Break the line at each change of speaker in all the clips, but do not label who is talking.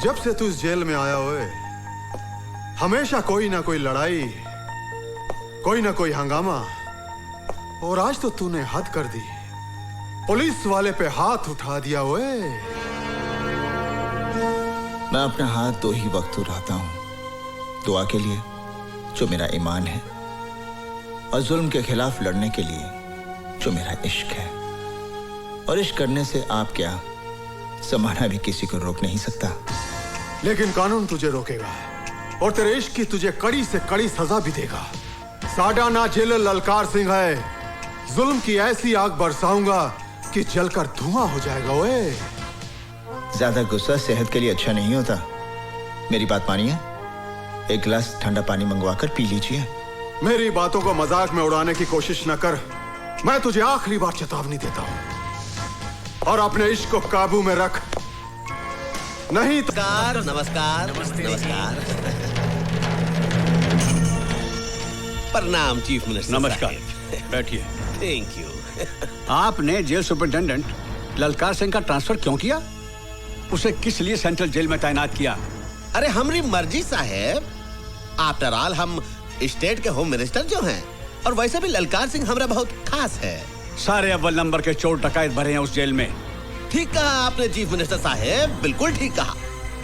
जब से तू इस जेल में आया हुए हमेशा कोई ना कोई लड़ाई, कोई ना कोई हंगामा, और आज तो तूने हद कर दी। पुलिस वाले पे हाथ उठा दिया हुए।
मैं अपना हाथ दो ही वक्त उठाता हूं, दुआ के लिए जो मेरा ईमान है, और जुल्म के खिलाफ लड़ने के लिए जो मेरा इश्क है। और इश्क करने से आप क्या, ज़माना भी किसी को रोक नहीं सकता।
लेकिन कानून तुझे रोकेगा और तेरे इश्क की तुझे कड़ी से कड़ी सजा भी देगा। साडा ना जेलर ललकार सिंह है, जुल्म की ऐसी आग बरसाऊंगा कि जलकर धुआं हो जाएगा। ओए
ज्यादा गुस्सा सेहत के लिए अच्छा नहीं होता। मेरी बात मानिए, एक गिलास ठंडा पानी मंगवाकर पी लीजिए।
मेरी बातों को मजाक में उड़ाने की कोशिश न कर। मैं तुझे आखिरी बार चेतावनी देता हूं, और अपने इश्क को काबू में रख, नहीं तो।
नमस्कार नमस्कार। प्रणाम चीफ मिनिस्टर।
नमस्कार, बैठिए।
Thank you.
आपने जेल सुपरिटेंडेंट ललकार सिंह का ट्रांसफर क्यों किया? उसे किस लिए सेंट्रल जेल में तैनात किया?
अरे हमारी मर्जी साहेब। आफ्टर ऑल हम स्टेट के होम मिनिस्टर जो हैं, और वैसे भी ललकार सिंह हमारा बहुत खास है।
सारे अव्वल नंबर के चोर डकैत भरे हैं उस जेल में।
ठीक कहा आपने चीफ मिनिस्टर साहेब, बिल्कुल ठीक कहा।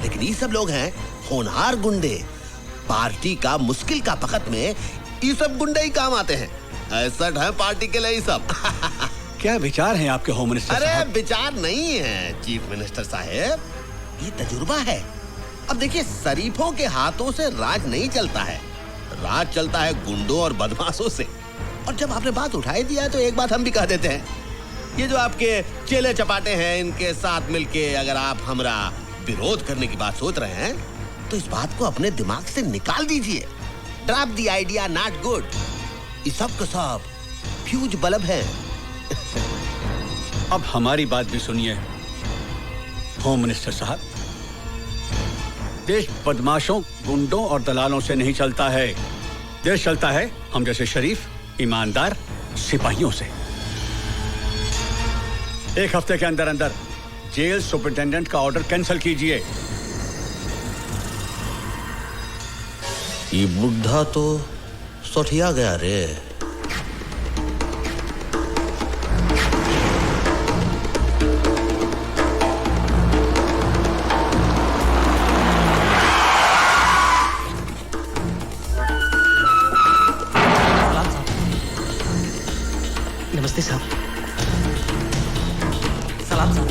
लेकिन ये सब लोग हैं होनहार गुंडे। पार्टी का मुश्किल का वक्त में ये सब गुंडे ही काम आते हैं। ऐसा है पार्टी के लिए ये सब।
क्या विचार हैं आपके होम मिनिस्टर
अरे
साहब?
विचार नहीं है चीफ मिनिस्टर साहेब, ये तजुर्बा है। अब देखिए, शरीफों के हाथों से राज नहीं चलता है, राज चलता है गुंडों और बदमाशों से। और जब आपने बात उठाई दिया तो एक बात हम भी कह देते हैं, ये जो आपके चेले चपाटे हैं, इनके साथ मिलके अगर आप हमारा विरोध करने की बात सोच रहे हैं तो इस बात को अपने दिमाग से निकाल दीजिए। Drop the idea, not good. ये सब का सब फ्यूज बल्ब है।
अब हमारी बात भी सुनिए होम मिनिस्टर साहब। देश बदमाशों, गुंडों और दलालों से नहीं चलता है। देश चलता है हम जैसे शरीफ, ईमानदार सिपाहियों से। एक हफ्ते के अंदर अंदर जेल सुपरिटेंडेंट का ऑर्डर कैंसिल कीजिए।
ये बुढ़ा तो सठिया गया रे।
नमस्ते साहब। सलाम साहब।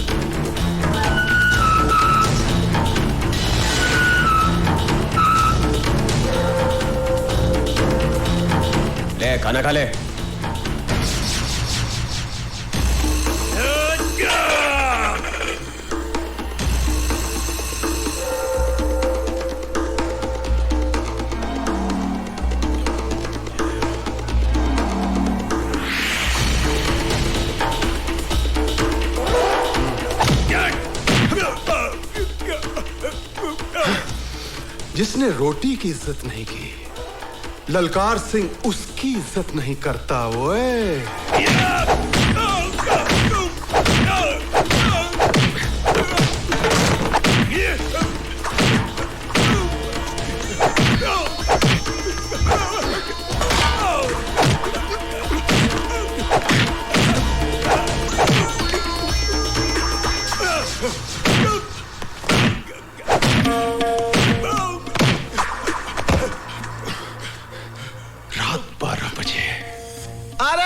ले खाना खा ले।
जिसने रोटी की इज्जत नहीं की, ललकार सिंह उसकी इज्जत नहीं करता। ओए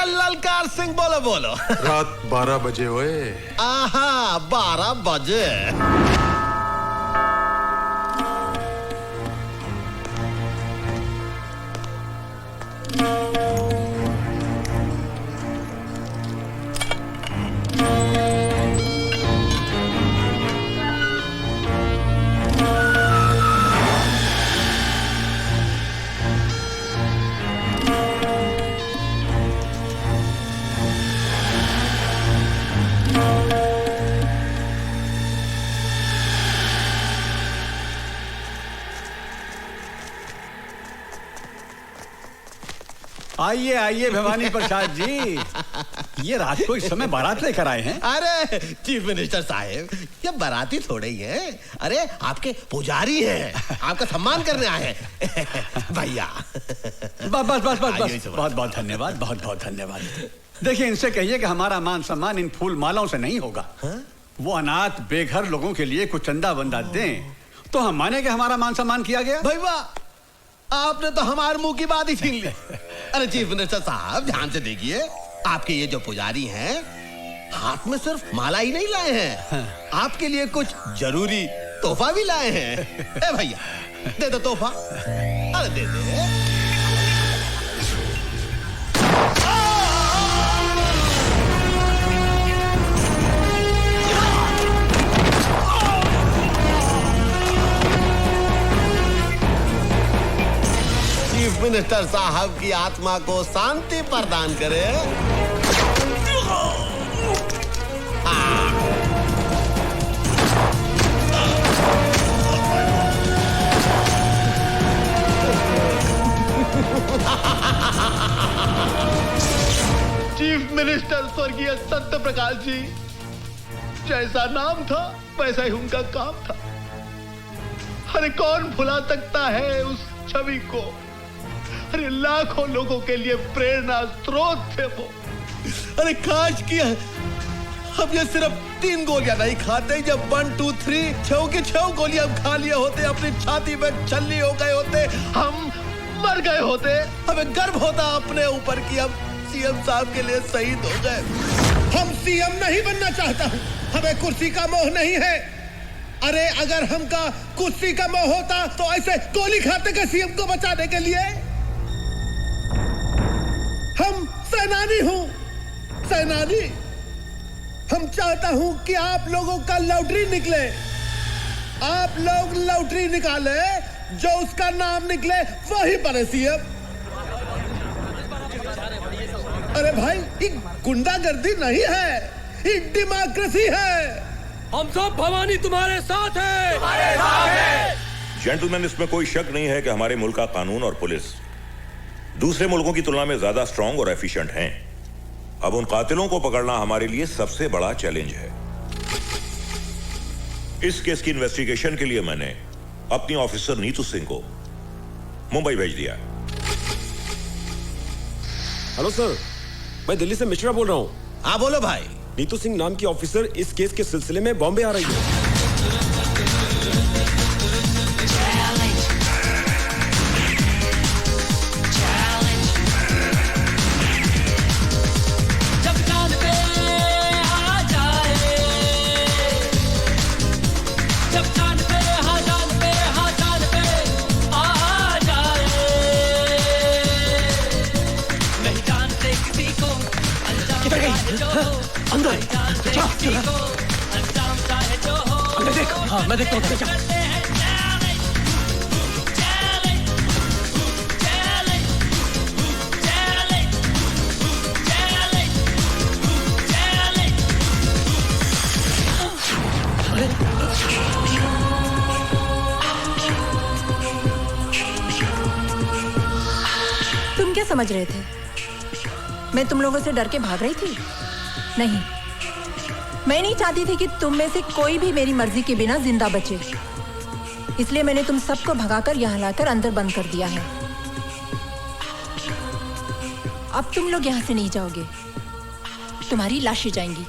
ललकार सिंह बोलो बोलो।
रात 12 बजे। ओए
आहा, 12 बजे।
आइए आइए भवानी प्रसाद जी, ये रात को इस समय बारात लेकर आए हैं।
अरे चीफ मिनिस्टर साहब, ये बाराती थोड़े ही हैं। अरे आपके पुजारी हैं, आपका सम्मान करने आए हैं भैया।
बस बस बस बस, बहुत बहुत धन्यवाद, बहुत बहुत धन्यवाद। देखिए, इनसे कहिए कि हमारा मान सम्मान इन फूल मालाओं से नहीं होगा। वो अनाथ बेघर लोगों के लिए कुछ चंदा वंदा दें तो हम माने कि हमारा मान सम्मान किया गया।
भाई वाह, आपने तो हमारे मुंह की बात ही छीन ली। अरे चीफ मिनिस्टर साहब, ध्यान से देखिए, आपके ये जो पुजारी हैं हाथ में सिर्फ माला ही नहीं लाए हैं, आपके लिए कुछ जरूरी तोहफा भी लाए हैं। ए भैया, दे दो तोहफा। अरे दे दे। चीफ मिनिस्टर साहब की आत्मा को शांति प्रदान करे।
चीफ मिनिस्टर स्वर्गीय सत्य प्रकाश जी, जैसा नाम था वैसा ही उनका काम था। अरे कौन भुला सकता है उस छवि को। अरे लाखों लोगों के लिए प्रेरणा स्रोत थे वो।
अरे काश किया हम ये सिर्फ 3 गोलियां नहीं खाते, जब 1 2 3 6 की 6 गोलियां खा लिए होते, अपनी छाती में छल्ली हो गए होते,
हम मर गए होते।
हमें गर्व होता अपने ऊपर कि हम सीएम साहब के लिए शहीद हो गए।
हम सीएम नहीं बनना चाहता हूं, हमें कुर्सी का मोह नहीं है। अरे अगर हमका कुर्सी का मोह होता तो ऐसे गोली खाते के सीएम को बचाने के लिए। हम सेनानी हूं, सेनानी। हम चाहता हूं कि आप लोगों का लॉटरी निकले, आप लोग लॉटरी निकाले, जो उसका नाम निकले वही बने सीएम। अरे भाई, ये गुंडागर्दी नहीं है, ये डेमोक्रेसी है।
हम सब भवानी तुम्हारे साथ हैं।
जेंटलमैन, इसमें कोई शक नहीं है कि हमारे मुल्क का कानून और पुलिस दूसरे मुल्कों की तुलना में ज्यादा स्ट्रांग और एफिशिएंट हैं। अब उन कातिलों को पकड़ना हमारे लिए सबसे बड़ा चैलेंज है। इस केस की इन्वेस्टिगेशन के लिए मैंने अपनी ऑफिसर नीतू सिंह को मुंबई भेज दिया।
हेलो सर, मैं दिल्ली से मिश्रा बोल रहा हूँ।
हाँ बोलो भाई।
नीतू सिंह नाम की ऑफिसर इस केस के सिलसिले में बॉम्बे आ रही है।
अंदर देख। हाँ, मैं देखता हूँ।
तुम क्या समझ रहे थे? मैं तुम लोगों से डर के भाग रही थी? नहीं, मैं नहीं चाहती थी कि तुम में से कोई भी मेरी मर्जी के बिना जिंदा बचे। इसलिए मैंने तुम सबको भगाकर यहाँ लाकर अंदर बंद कर दिया है। अब तुम लोग यहाँ से नहीं जाओगे, तुम्हारी लाशें जाएंगी।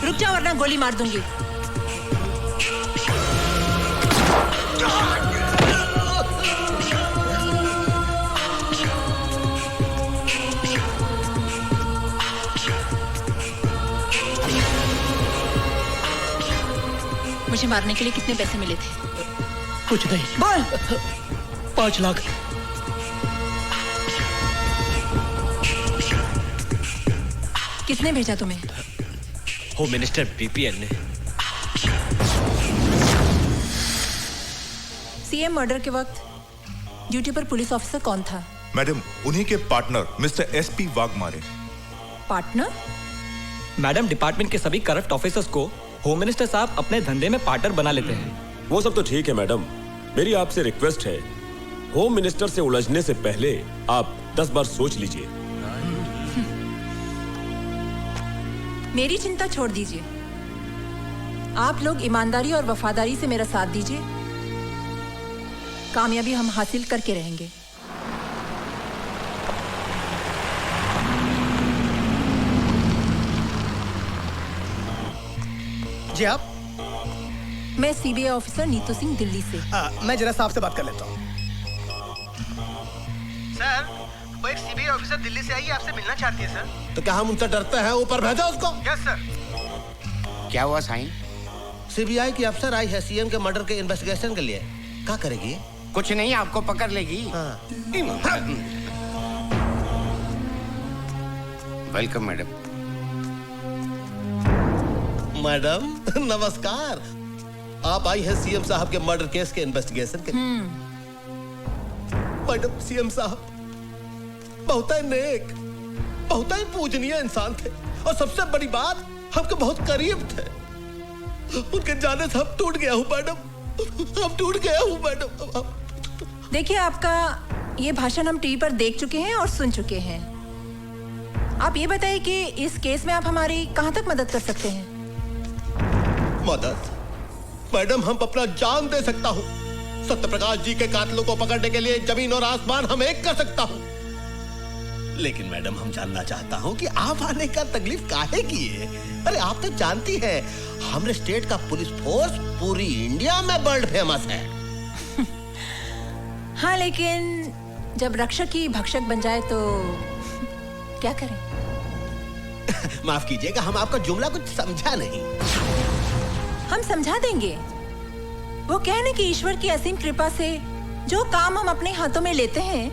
रुक जाओ वरना गोली मार दूंगी। मुझे मारने के लिए कितने पैसे मिले थे?
कुछ नहीं।
बोल।
5 लाख।
किसने भेजा तुम्हें?
होम मिनिस्टर बीपीएल ने।
सीएम मर्डर के वक्त ड्यूटी पर पुलिस ऑफिसर कौन था?
मैडम, उन्हीं के partner mister SP Waghmare.
Partner?
Madam, department के सभी करप्ट ऑफिसर्स को होम मिनिस्टर साहब अपने धंधे में पार्टनर बना लेते हैं।
वो सब तो ठीक है मैडम, मेरी आपसे रिक्वेस्ट है, होम मिनिस्टर से उलझने से पहले आप
10 बार सोच लीजिए।
मेरी चिंता छोड़ दीजिए, आप लोग ईमानदारी और वफादारी से मेरा साथ दीजिए, कामयाबी हम हासिल करके रहेंगे।
जी आप?
मैं सीबीआई ऑफिसर नीतू सिंह, दिल्ली से।
मैं जरा साहब से बात कर लेता हूँ। सर, वो एक सीबीआई ऑफिसर दिल्ली से आई है, आपसे मिलना चाहती है सर।
तो क्या हम उनसे डरते हैं? ऊपर भेजो उसको।
Yes sir.
क्या हुआ साईं? सीबीआई की अफसर आई है सीएम के मर्डर के इन्वेस्टिगेशन के लिए। क्या करेगी?
कुछ नहीं, आपको पकड़ लेगी। Welcome madam.
मैडम नमस्कार। आप आई है सीएम साहब के मर्डर केस के इन्वेस्टिगेशन के लिए। मैडम, सीएम साहब बहुत ही नेक, बहुत ही पूजनीय इंसान थे, और सबसे बड़ी बात, हमके बहुत करीब थे। उनके जाने से हम टूट गया हूँ मैडम, हम टूट गया हूँ मैडम।
देखिए, आपका ये भाषण हम टीवी पर देख चुके हैं और सुन चुके हैं। आप ये बताइए कि इस केस में आप हमारी कहां तक मदद कर सकते हैं?
मदद? मैडम, हम अपना जान दे सकता हूँ। सत्यप्रकाश जी के कातिलों को पकड़ने के लिए जमीन और आसमान हम एक कर सकता हूँ। लेकिन मैडम, हम जानना चाहता हूँ कि आप आने का तकलीफ काहे किए? अरे आप तो जानती हैं, हमारे स्टेट का पुलिस फोर्स पूरी इंडिया में वर्ल्ड फेमस है।
हाँ, लेकिन जब रक्षक ही भक्षक बन जाए तो क्या करें?
माफ कीजिएगा, हम आपका जुमला कुछ समझा नहीं।
हम समझा देंगे। वो कहने कि ईश्वर की असीम कृपा से जो काम हम अपने हाथों में लेते हैं,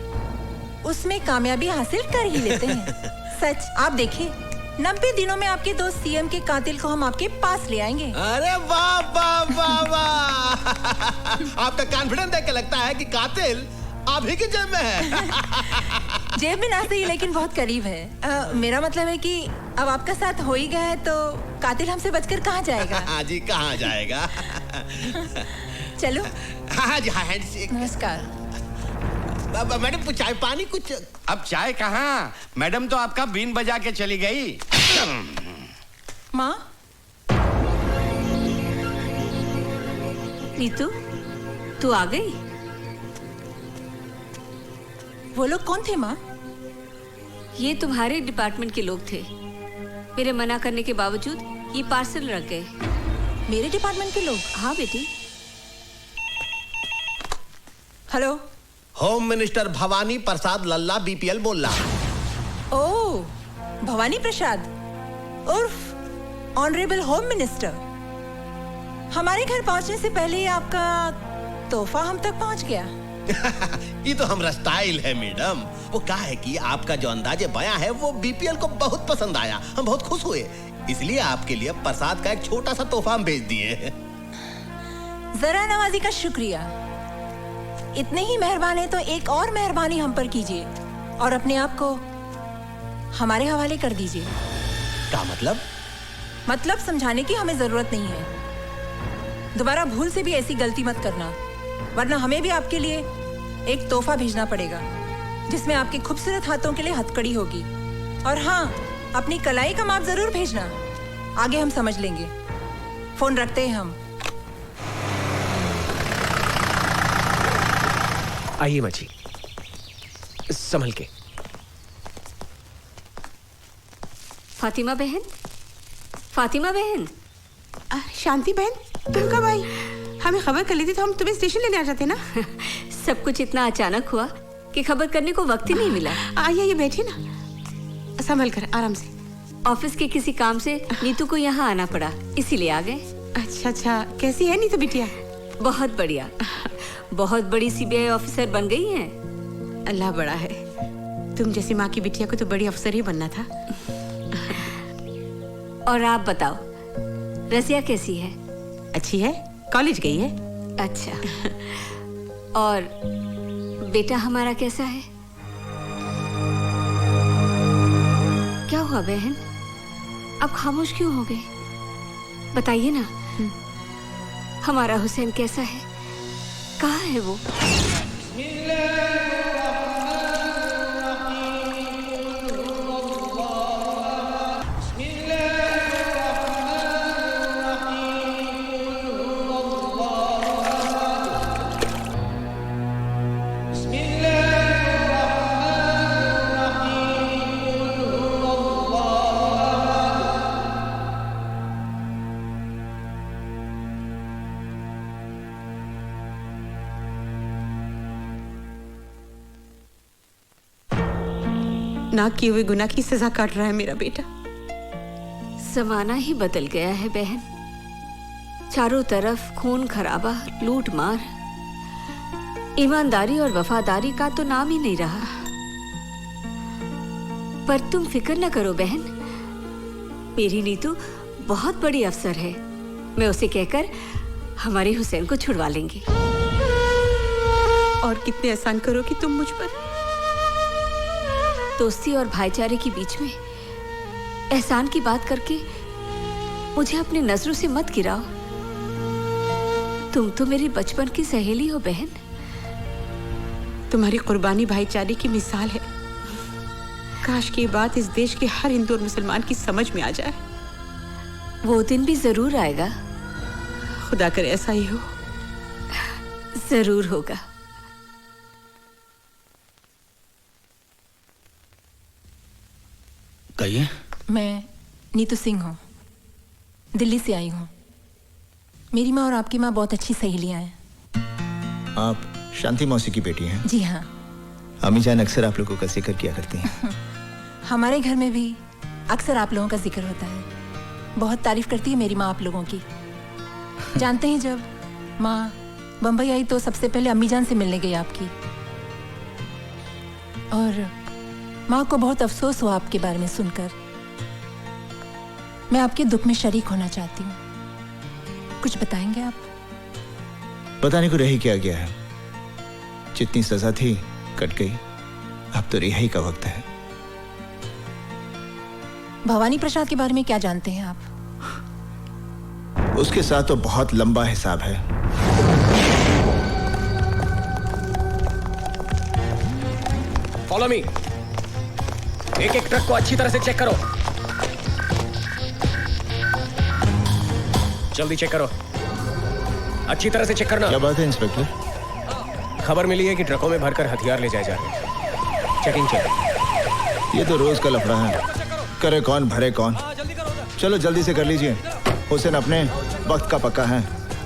उसमें कामयाबी हासिल कर ही लेते हैं। सच, आप देखिए, 90 दिनों में आपके दोस्त सीएम के कातिल को हम आपके पास ले आएंगे।
अरे वाह वाह वाह वाह! आपका कॉन्फिडेंस देख के लगता है कि कातिल आप ही की जेब में है।
जेब में ना सही, लेकिन बहुत करीब है। मेरा मतलब है कि अब आपका साथ हो ही गया है तो कातिल हमसे बचकर कहाँ जाएगा?
हाँ जी, कहाँ जाएगा?
चलो।
हाँ जी, हाँ जी।
नमस्कार।
मैडम, चाय पानी कुछ?
अब चाय कहाँ, मैडम तो आपका बीन बजा के चली गई।
माँ, नीतू, तू आ गई? वो लोग कौन थे माँ?
ये तुम्हारे डिपार्टमेंट के लोग थे। मेरे मना करने के बावजूद ये पार्सल रख गए।
मेरे डिपार्टमेंट के लोग?
हाँ बेटी।
हेलो,
होम मिनिस्टर भवानी प्रसाद लल्ला बीपीएल बोल रहा।
ओह, भवानी प्रसाद उर्फ ऑनरेबल होम मिनिस्टर। हमारे घर पहुंचने से पहले ही आपका तोहफा हम तक पहुंच गया।
ये तो हमारा स्टाइल है मैडम। वो क्या है कि आपका जो अंदाजे बयां है वो बीपीएल को बहुत पसंद आया, हम बहुत खुश हुए, इसलिए आपके लिए प्रसाद का एक छोटा सा तोहफा हम भेज दिए।
जरा नवाजी का शुक्रिया। इतने ही मेहरबान है तो एक और मेहरबानी हम पर कीजिए और अपने आप को हमारे हवाले कर दीजिए।
क्या मतलब?
मतलब समझाने की हमें जरूरत नहीं है। दोबारा भूल से भी ऐसी गलती मत करना, वरना हमें भी आपके लिए एक तोहफा भेजना पड़ेगा जिसमें आपके खूबसूरत हाथों के लिए हथकड़ी होगी। और हाँ, अपनी कलाई का माप जरूर भेजना, आगे हम समझ लेंगे। फोन रखते हैं हम।
आइए माची, संभल के।
फातिमा बहन, फातिमा बहन।
शांति बहन, तुम कब आई? हमें खबर कर ली थी तो हम तुम्हें स्टेशन लेने आ जाते ना।
सब कुछ इतना अचानक हुआ कि खबर करने को वक्त ही नहीं मिला।
आइए बैठिए ना, संभल कर, आराम से।
ऑफिस के किसी काम से नीतू को यहाँ आना पड़ा, इसीलिए आ गए।
अच्छा अच्छा, कैसी है नीतू बिटिया?
बहुत बढ़िया, बहुत बड़ी सीबीआई ऑफिसर बन गई हैं।
अल्लाह बड़ा है, तुम जैसी माँ की बिटिया को तो बड़ी अफसर ही बनना था।
और आप बताओ, रजिया कैसी है?
अच्छी है, कॉलेज गई है।
अच्छा, और बेटा हमारा कैसा है? क्या हुआ बहन, अब खामोश क्यों हो गए? बताइए ना, हमारा हुसैन कैसा है? कहाँ है वो?
ना किए हुए गुनाह की सजा काट रहा है मेरा बेटा।
जमाना ही बदल गया है बहन। चारों तरफ खून खराबा, लूट मार, ईमानदारी और वफादारी का तो नाम ही नहीं रहा। पर तुम फिक्र न करो बहन, मेरी नीतू बहुत बड़ी अफसर है। मैं उसे कहकर हमारे हुसैन को छुड़वा लेंगे।
और कितने एहसान करोगी तुम मुझ पर।
दोस्ती और भाईचारे के बीच में एहसान की बात करके मुझे अपनी नजरों से मत गिराओ। तुम तो मेरी बचपन की सहेली हो बहन।
तुम्हारी कुर्बानी भाईचारे की मिसाल है। काश की बात इस देश के हर हिंदू और मुसलमान की समझ में आ जाए।
वो दिन भी जरूर आएगा।
खुदा करे ऐसा ही हो।
जरूर होगा।
कहिए।
मैं नीतू सिंह हूँ, दिल्ली से आई हूँ। मेरी माँ और आपकी माँ बहुत अच्छी सहेलियाँ हैं।
आप शांति मौसी की बेटी हैं?
जी हाँ।
अम्मी जान अक्सर आप लोगों का जिक्र किया करती हैं।
हमारे घर में भी अक्सर आप लोगों का जिक्र होता है। बहुत तारीफ करती है मेरी माँ आप लोगों की। जानते हैं जब माँ बम्बई आई तो सबसे पहले अम्मी जान से मिलने गई आपकी, और माँ को बहुत अफसोस हुआ आपके बारे में सुनकर। मैं आपके दुख में शरीक होना चाहती हूँ। कुछ बताएंगे आप?
बताने को रही क्या गया है। जितनी सजा थी कट गई, अब तो रिहाई का वक्त है।
भवानी प्रसाद के बारे में क्या जानते हैं आप?
उसके साथ तो बहुत लंबा हिसाब है।
Follow me. एक एक ट्रक को अच्छी तरह से चेक करो। जल्दी चेक करो, अच्छी तरह से चेक करना।
क्या बात है इंस्पेक्टर?
खबर मिली है कि ट्रकों में भरकर हथियार ले जाए जा रहे हैं। चेकिंग चल।
ये तो रोज का लफड़ा है। करे कौन भरे कौन। चलो जल्दी से कर लीजिए। हुसैन अपने वक्त का पक्का है।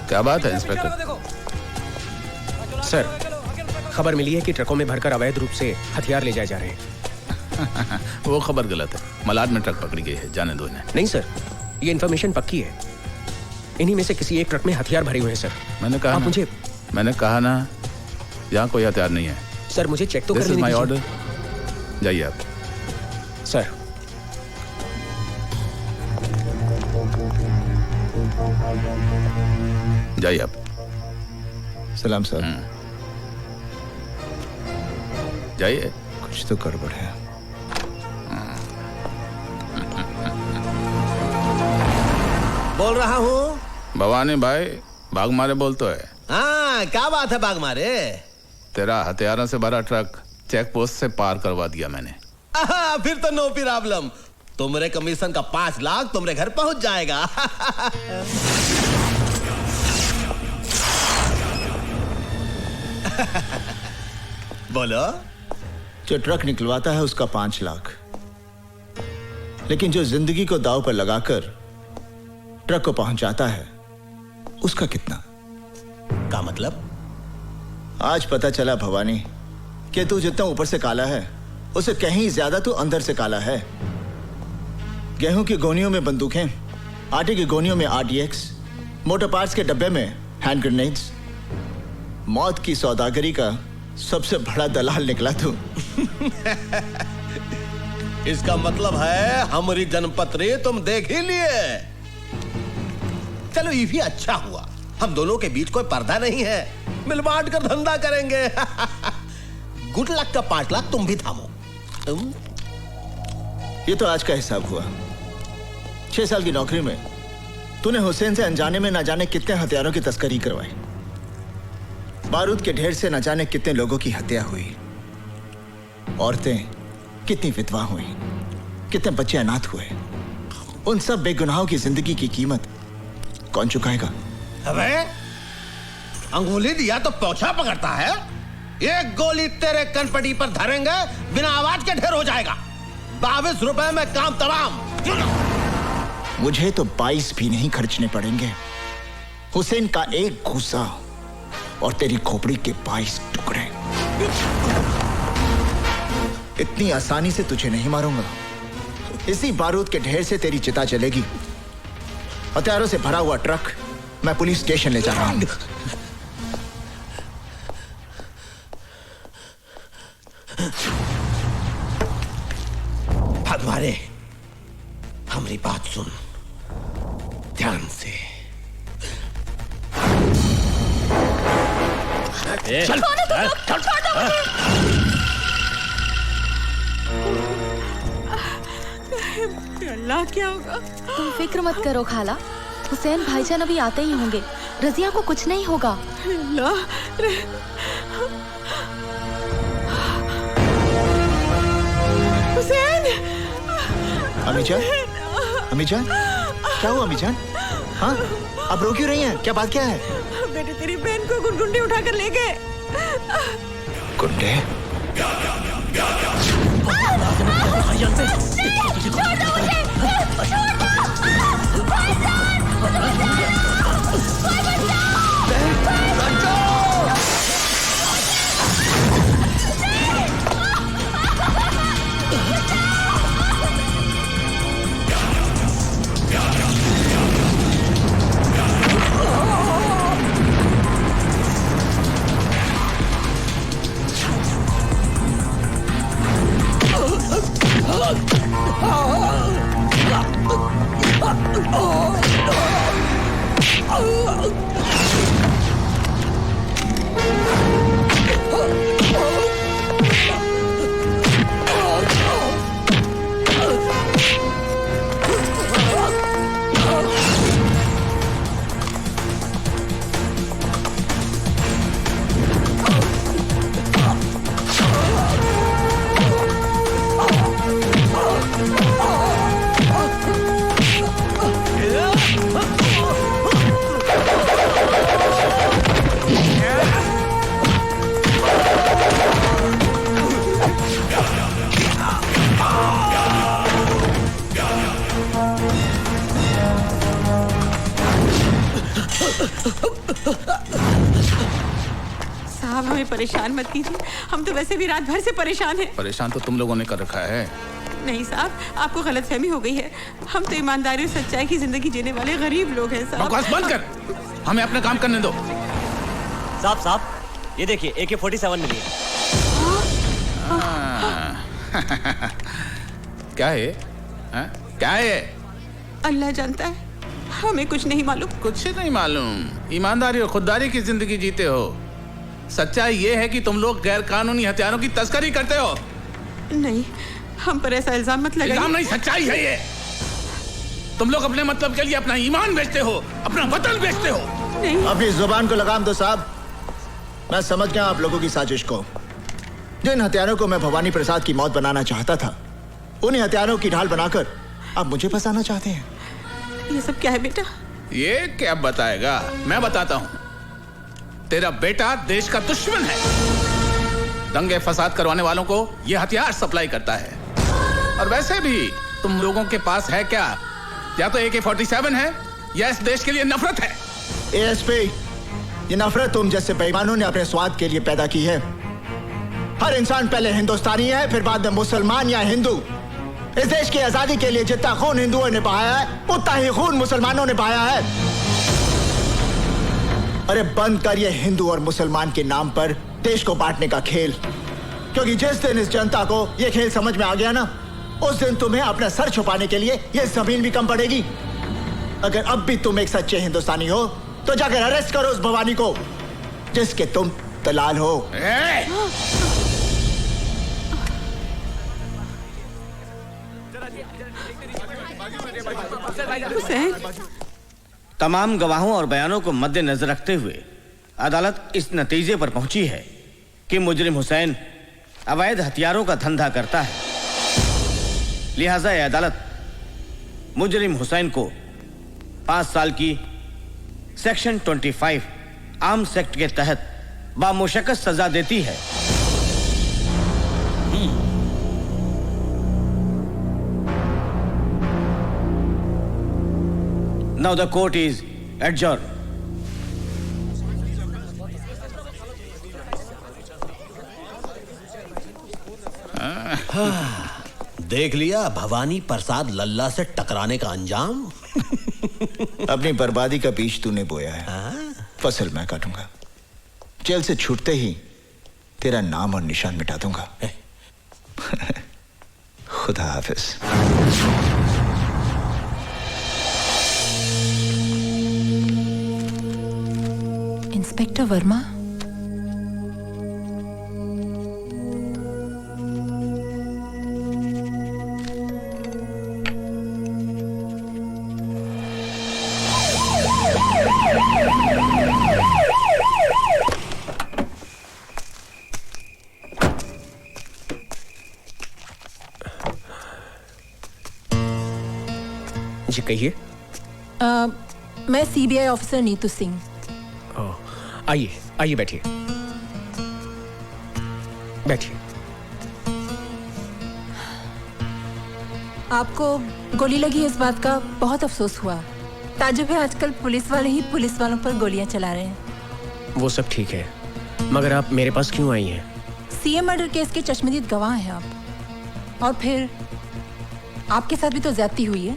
क्या बात है इंस्पेक्टर?
सर, खबर मिली है कि ट्रकों में भरकर अवैध रूप से हथियार ले जाए जा रहे हैं।
वो खबर गलत है। मलाड में ट्रक पकड़ी गई है, जाने दो इन्हें।
नहीं सर, ये इन्फॉर्मेशन पक्की है। इन्हीं में से किसी एक ट्रक में हथियार भरे हुए हैं सर।
मैंने कहा ना यहाँ कोई हथियार नहीं है।
सर मुझे चेक तो
करने
दीजिए।
My order. जाइए आप।
सर
जाइए आप।
सलाम सर।
जाइए।
कुछ तो गड़बड़ है।
बोल रहा हूँ।
भवानी भाई, भाग मारे बोल तो है।
हाँ, क्या बात है भाग मारे?
तेरा हथियारों से भरा ट्रक चेक पोस्ट से पार करवा दिया मैंने।
फिर तो नो प्रॉब्लम। तुम्हारे कमीशन का 5 लाख तुम्हारे घर पहुंच जाएगा। बोलो।
जो ट्रक निकलवाता है उसका 5 लाख, लेकिन जो जिंदगी को दांव पर लगाकर ट्रक को पहुंचाता है उसका कितना?
का मतलब?
आज पता चला भवानी कि तू जितना ऊपर से काला है उससे कहीं ज्यादा तू अंदर से काला है। गेहूं की गोनियों में बंदूकें, आटे की गोनियों में RDX, मोटर पार्ट्स के डब्बे में हैंड ग्रेनेड्स। मौत की सौदागरी का सबसे बड़ा दलाल निकला तू।
इसका मतलब है हमारी जनपत्री तुम देख ही लिए। चलो ये भी अच्छा हुआ, हम दोनों के बीच कोई पर्दा नहीं है। मिल बांट कर धंधा करेंगे। गुड लक का 5 लाख तुम भी थामो।
ये तो आज का हिसाब हुआ। 6 साल की नौकरी में तूने हुसैन से अनजाने में ना जाने कितने हथियारों की तस्करी करवाई। बारूद के ढेर से न जाने कितने लोगों की हत्या हुई। औरतें कितनी विधवा हुई, कितने बच्चे अनाथ हुए। उन सब बेगुनाहों की जिंदगी की कीमत कौन चुकाएगा?
अबे अंगुली दिया तो पोछा पकड़ता है। एक गोली तेरे कनपटी पर धरेंगे, बिना आवाज के ढेर हो जाएगा। 22 रुपए में काम तमाम।
मुझे तो 22 भी नहीं खर्चने पड़ेंगे। हुसैन का एक घूसा और तेरी खोपड़ी के 22 टुकड़े। इतनी आसानी से तुझे नहीं मारूंगा। इसी बारूद के ढेर से तेरी चिता जलेगी। हथियारों से भरा हुआ ट्रक मैं पुलिस स्टेशन ले जा रहा हूं।
भगवाने, हमारी बात सुन ध्यान से। चल,
अल्लाह, क्या होगा?
तुम फिक्र मत करो खाला, हुसैन भाईजान अभी आते ही होंगे। रजिया को कुछ नहीं होगा।
हुसैन!
अमीजान, अमीजान, क्या हुआ अमीजान? हाँ, अब रो क्यों रही हैं? क्या बात क्या है?
बेटे, तेरी बहन को गुंडे उठाकर ले गए।
गुंडे?
साहब, हमें परेशान मत कीजिए। हम तो वैसे भी रात भर से परेशान हैं।
परेशान तो तुम लोगों ने कर रखा है।
नहीं साहब, आपको गलतफहमी हो गई है। हम तो ईमानदारी और सच्चाई की जिंदगी जीने वाले गरीब लोग हैं साहब।
बकवास बंद कर, हमें अपना काम करने दो।
साहब, ये देखिए AK-47 मिली है।
क्या है? क्या है?
अल्लाह जानता है, हमें कुछ नहीं मालूम।
कुछ नहीं मालूम? ईमानदारी और खुददारी की जिंदगी जीते हो। सच्चाई ये है कि तुम लोग गैर कानूनी हथियारों की तस्करी करते हो।
नहीं, हम पर ऐसा इल्जाम मत लगाइए।
इल्जाम नहीं, सच्चाई है ये। तुम लोग अपने मतलब के लिए अपना ईमान बेचते हो, अपना वतन बेचते हो।
नहीं।
अपनी जुबान को लगाम दो साहब। मैं समझ गया आप लोगों की साजिश को। जिन हथियारों को मैं भवानी प्रसाद की मौत बनाना चाहता था, उन्हीं हथियारों की ढाल बनाकर आप मुझे फंसाना चाहते हैं।
ये सब क्या है बेटा?
ये क्या बताएगा, मैं बताता हूँ। तेरा बेटा देश का दुश्मन है। दंगे फसाद करवाने वालों को ये हथियार सप्लाई करता है। और वैसे भी तुम लोगों के पास है क्या? या तो AK-47 है या इस देश के लिए नफरत है।
ASP, ये नफरत तुम जैसे बेईमानों ने अपने स्वाद के लिए पैदा की है। हर इंसान पहले हिंदुस्तानी है, फिर बाद में मुसलमान या हिंदू। इस देश की आजादी के लिए जितना खून हिंदुओं ने बहाया है, उतना ही खून मुसलमानों ने बहाया है। अरे बंद कर ये हिंदू और मुसलमान के नाम पर देश को बांटने का खेल। क्योंकि जिस दिन इस जनता को ये खेल समझ में आ गया ना, उस दिन तुम्हें अपना सर छुपाने के लिए ये जमीन भी कम पड़ेगी। अगर अब भी तुम एक सच्चे हिंदुस्तानी हो तो जाकर अरेस्ट करो उस भवानी को जिसके तुम दलाल हो।
तमाम गवाहों और बयानों को मद्देनजर रखते हुए अदालत इस नतीजे पर पहुंची है कि मुजरिम हुसैन अवैध हथियारों का धंधा करता है। लिहाजा यह अदालत मुजरिम हुसैन को 5 साल की सेक्शन 25 आर्म्स एक्ट के तहत बामुशक्कत सजा देती है। Now the court is adjourned.
देख लिया भवानी प्रसाद लल्ला से टकराने का अंजाम।
अपनी बर्बादी का बीज तूने बोया है, फसल मैं काटूंगा। जेल से छूटते ही तेरा नाम और निशान मिटा दूंगा। खुदा हाफिज।
इंस्पेक्टर वर्मा,
जी कहिए।
मैं सीबीआई ऑफिसर नीतू सिंह।
आइए आइए, बैठिए बैठिए।
आपको गोली लगी इस बात का बहुत अफसोस हुआ। ताजुब है, आजकल पुलिस वाले ही पुलिस वालों पर गोलियां चला रहे हैं।
वो सब ठीक है, मगर आप मेरे पास क्यों आई हैं?
सीएम मर्डर केस के चश्मदीद गवाह हैं आप, और फिर आपके साथ भी तो ज्यादती हुई है।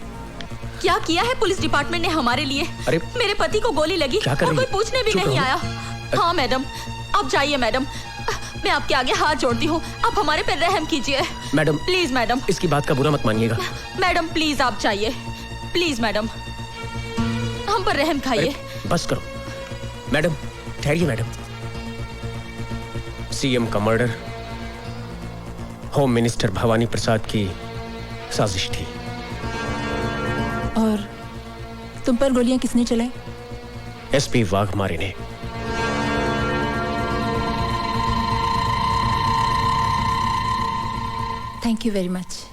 क्या किया है पुलिस डिपार्टमेंट ने हमारे लिए?
अरे
मेरे पति को गोली लगी और कोई पूछने भी नहीं आया। हाँ मैडम, आप जाइए मैडम, मैं आपके आगे हाथ जोड़ती हूँ, आप हमारे पे रहम कीजिए
मैडम।
प्लीज मैडम,
इसकी बात का बुरा मत मानिएगा।
मैडम प्लीज आप जाइए, प्लीज मैडम, हम पर रहम खाइए।
बस करो मैडम, ठहरिए मैडम। सीएम का मर्डर होम मिनिस्टर भवानी प्रसाद की साजिश थी।
और तुम पर गोलियां किसने चलाई?
एसपी वाघमारे ने।
Thank you very much.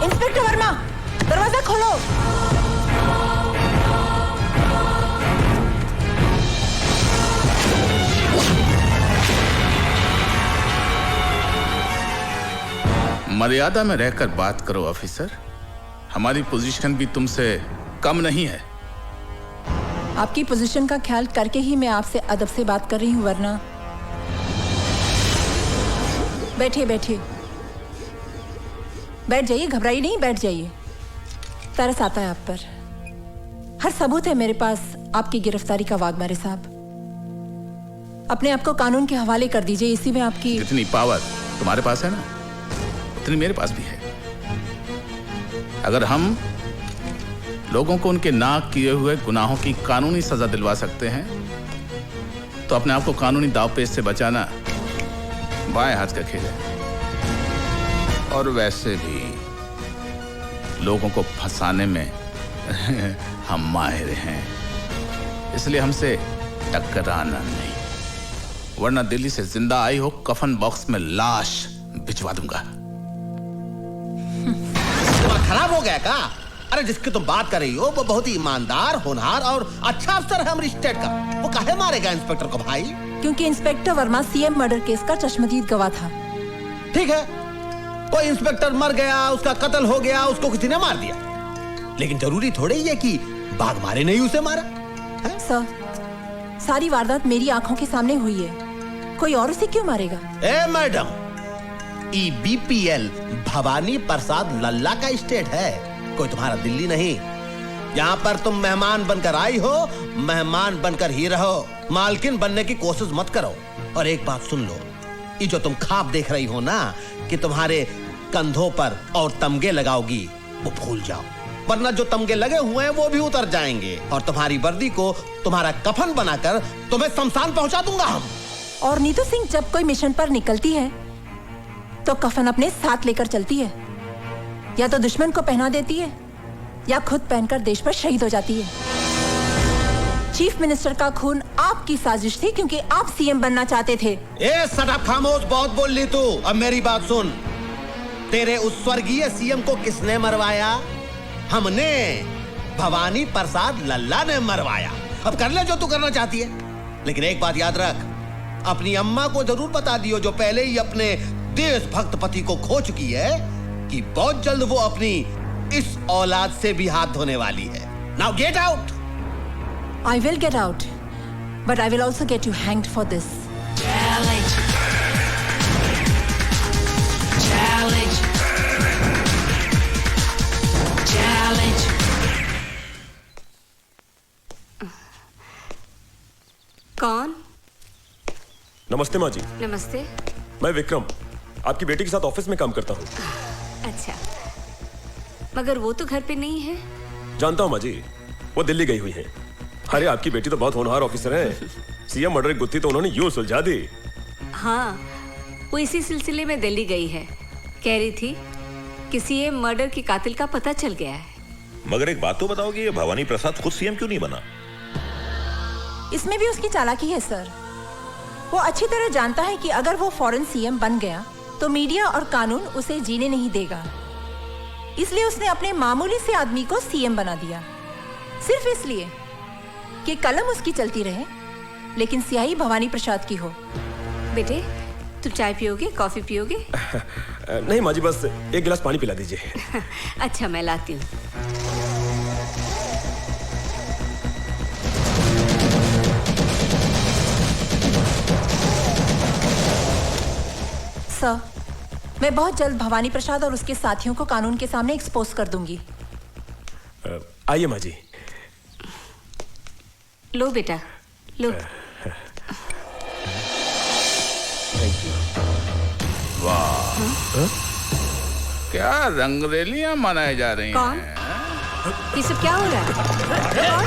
Inspector Verma, दरवाजा खोलो।
मर्यादा में रहकर बात करो ऑफिसर, हमारी पोजीशन भी तुमसे कम नहीं है।
आपकी पोजीशन का ख्याल करके ही मैं आपसे अदब से बात कर रही हूँ, वरना। बैठिए बैठिए, बैठ जाइए, घबराइए नहीं, बैठ जाइए। तरस आता है आप पर। हर सबूत है मेरे पास आपकी गिरफ्तारी का, वाघमारे साहब। अपने आप को कानून के हवाले कर दीजिए, इसी में आपकी
जितनी पावर तुम्हारे पास है ना, उतनी मेरे पास भी है। अगर हम लोगों को उनके ना किए हुए गुनाहों की कानूनी सजा दिलवा सकते हैं, तो अपने आप को कानूनी दावपेच से बचाना बाएं हाथ का खेल है। और वैसे भी लोगों को फंसाने में हम माहिर हैं, इसलिए हमसे टकराना नहीं, वरना दिल्ली से जिंदा आई हो कफन बॉक्स में लाश भिजवा दूंगा।
खराब हो गया का? अरे जिसकी तुम बात कर रही हो वो बहुत ही ईमानदार, होनहार और अच्छा अफसर है हमारी स्टेट का। वो काहे मारेगा इंस्पेक्टर को भाई?
क्योंकि inspector Verma CM murder case का चश्मदीद गवाह था।
ठीक है, कोई इंस्पेक्टर मर गया, उसका कत्ल हो गया, उसको किसी ने मार दिया, लेकिन जरूरी थोड़ी है कि वाघमारे ने ही उसे मारा।
सर, सारी वारदात मेरी आंखों के सामने हुई है, कोई और उसे क्यों मारेगा?
ए मैडम, EBPL भवानी प्रसाद लल्ला का स्टेट है, कोई तुम्हारा दिल्ली नहीं। यहाँ पर तुम मेहमान बनकर आई हो, मेहमान बनकर ही रहो, मालकिन बनने की कोशिश मत करो। और एक बात सुन लो, ये जो तुम ख्वाब देख रही हो ना कि तुम्हारे कंधों पर और तमगे लगाओगी, वो भूल जाओ, वरना जो तमगे लगे हुए हैं वो भी उतर जाएंगे और तुम्हारी वर्दी को तुम्हारा कफन बनाकर तुम्हें शमशान पहुंचा दूंगा हम।
और नीतू सिंह जब कोई मिशन पर निकलती है तो कफन अपने साथ लेकर चलती है, या तो दुश्मन को पहना देती है या खुद पहनकर देश पर शहीद हो जाती है। चीफ मिनिस्टर का खून आपकी साजिश थी, क्योंकि आप सीएम बनना चाहते थे।
ए सटअप, खामोश, बहुत बोल ली तू। अब मेरी बात सुन, तेरे उस स्वर्गीय सीएम को किसने मरवाया? हमने, भवानी प्रसाद लल्ला ने मरवाया। अब कर ले जो तू करना चाहती है, लेकिन एक बात याद रख, अपनी अम्मा को जरूर बता दियो, जो पहले ही अपने देशभक्त पति को खो चुकी है, कि बहुत जल्द वो अपनी इस औलाद से भी हाथ धोने वाली है। Now get out.
I will get out, but I will also get you hanged for this.
Challenge. Challenge. Challenge.
कौन?
नमस्ते माँ जी।
नमस्ते।
मैं विक्रम, आपकी बेटी के साथ ऑफिस में काम करता हूँ।
अच्छा, मगर वो तो घर पे नहीं है।
जानता हूँ माँ जी, वो दिल्ली गई हुई है। अरे आपकी बेटी तो बहुत होनहार ऑफिसर है। सीएम मर्डर की गुत्थी तो उन्होंने यूं सुलझा दी।
हाँ, वो इसी सिलसिले में दिल्ली गई है। कह रही थी कि सीएम मर्डर के कातिल का पता चल गया है।
मगर एक बात तो बताओगे, ये भवानी प्रसाद खुद सीएम क्यों नहीं बना?
इसमें भी उसकी चालाकी है सर। वो अच्छी तरह जानता है कि अगर वो फौरन सीएम बन गया तो मीडिया और कानून उसे जीने नहीं देगा, इसलिए उसने अपने मामूली से आदमी को सीएम बना दिया, सिर्फ इसलिए कि कलम उसकी चलती रहे लेकिन स्याही भवानी प्रसाद की हो।
बेटे, तू चाय पियोगे, कॉफी पियोगे?
नहीं माँ जी, बस एक गिलास पानी पिला दीजिए।
अच्छा, मैं लाती हूँ।
सर, मैं बहुत जल्द भवानी प्रसाद और उसके साथियों को कानून के सामने एक्सपोज कर दूंगी।
आइए माँ जी।
लो बेटा, लो।
वाह, क्या रंगरेलियां मनाई जा रही
कौन?
हैं?
ये सब क्या हो रहा है? कौन?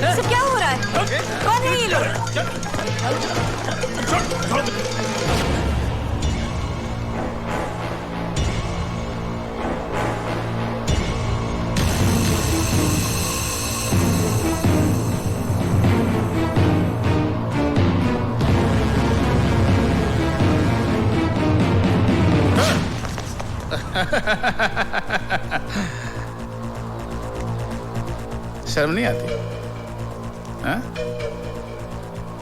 ये सब क्या हो रहा है? कौन है ये लोग?
शर्म नहीं आती? हाँ?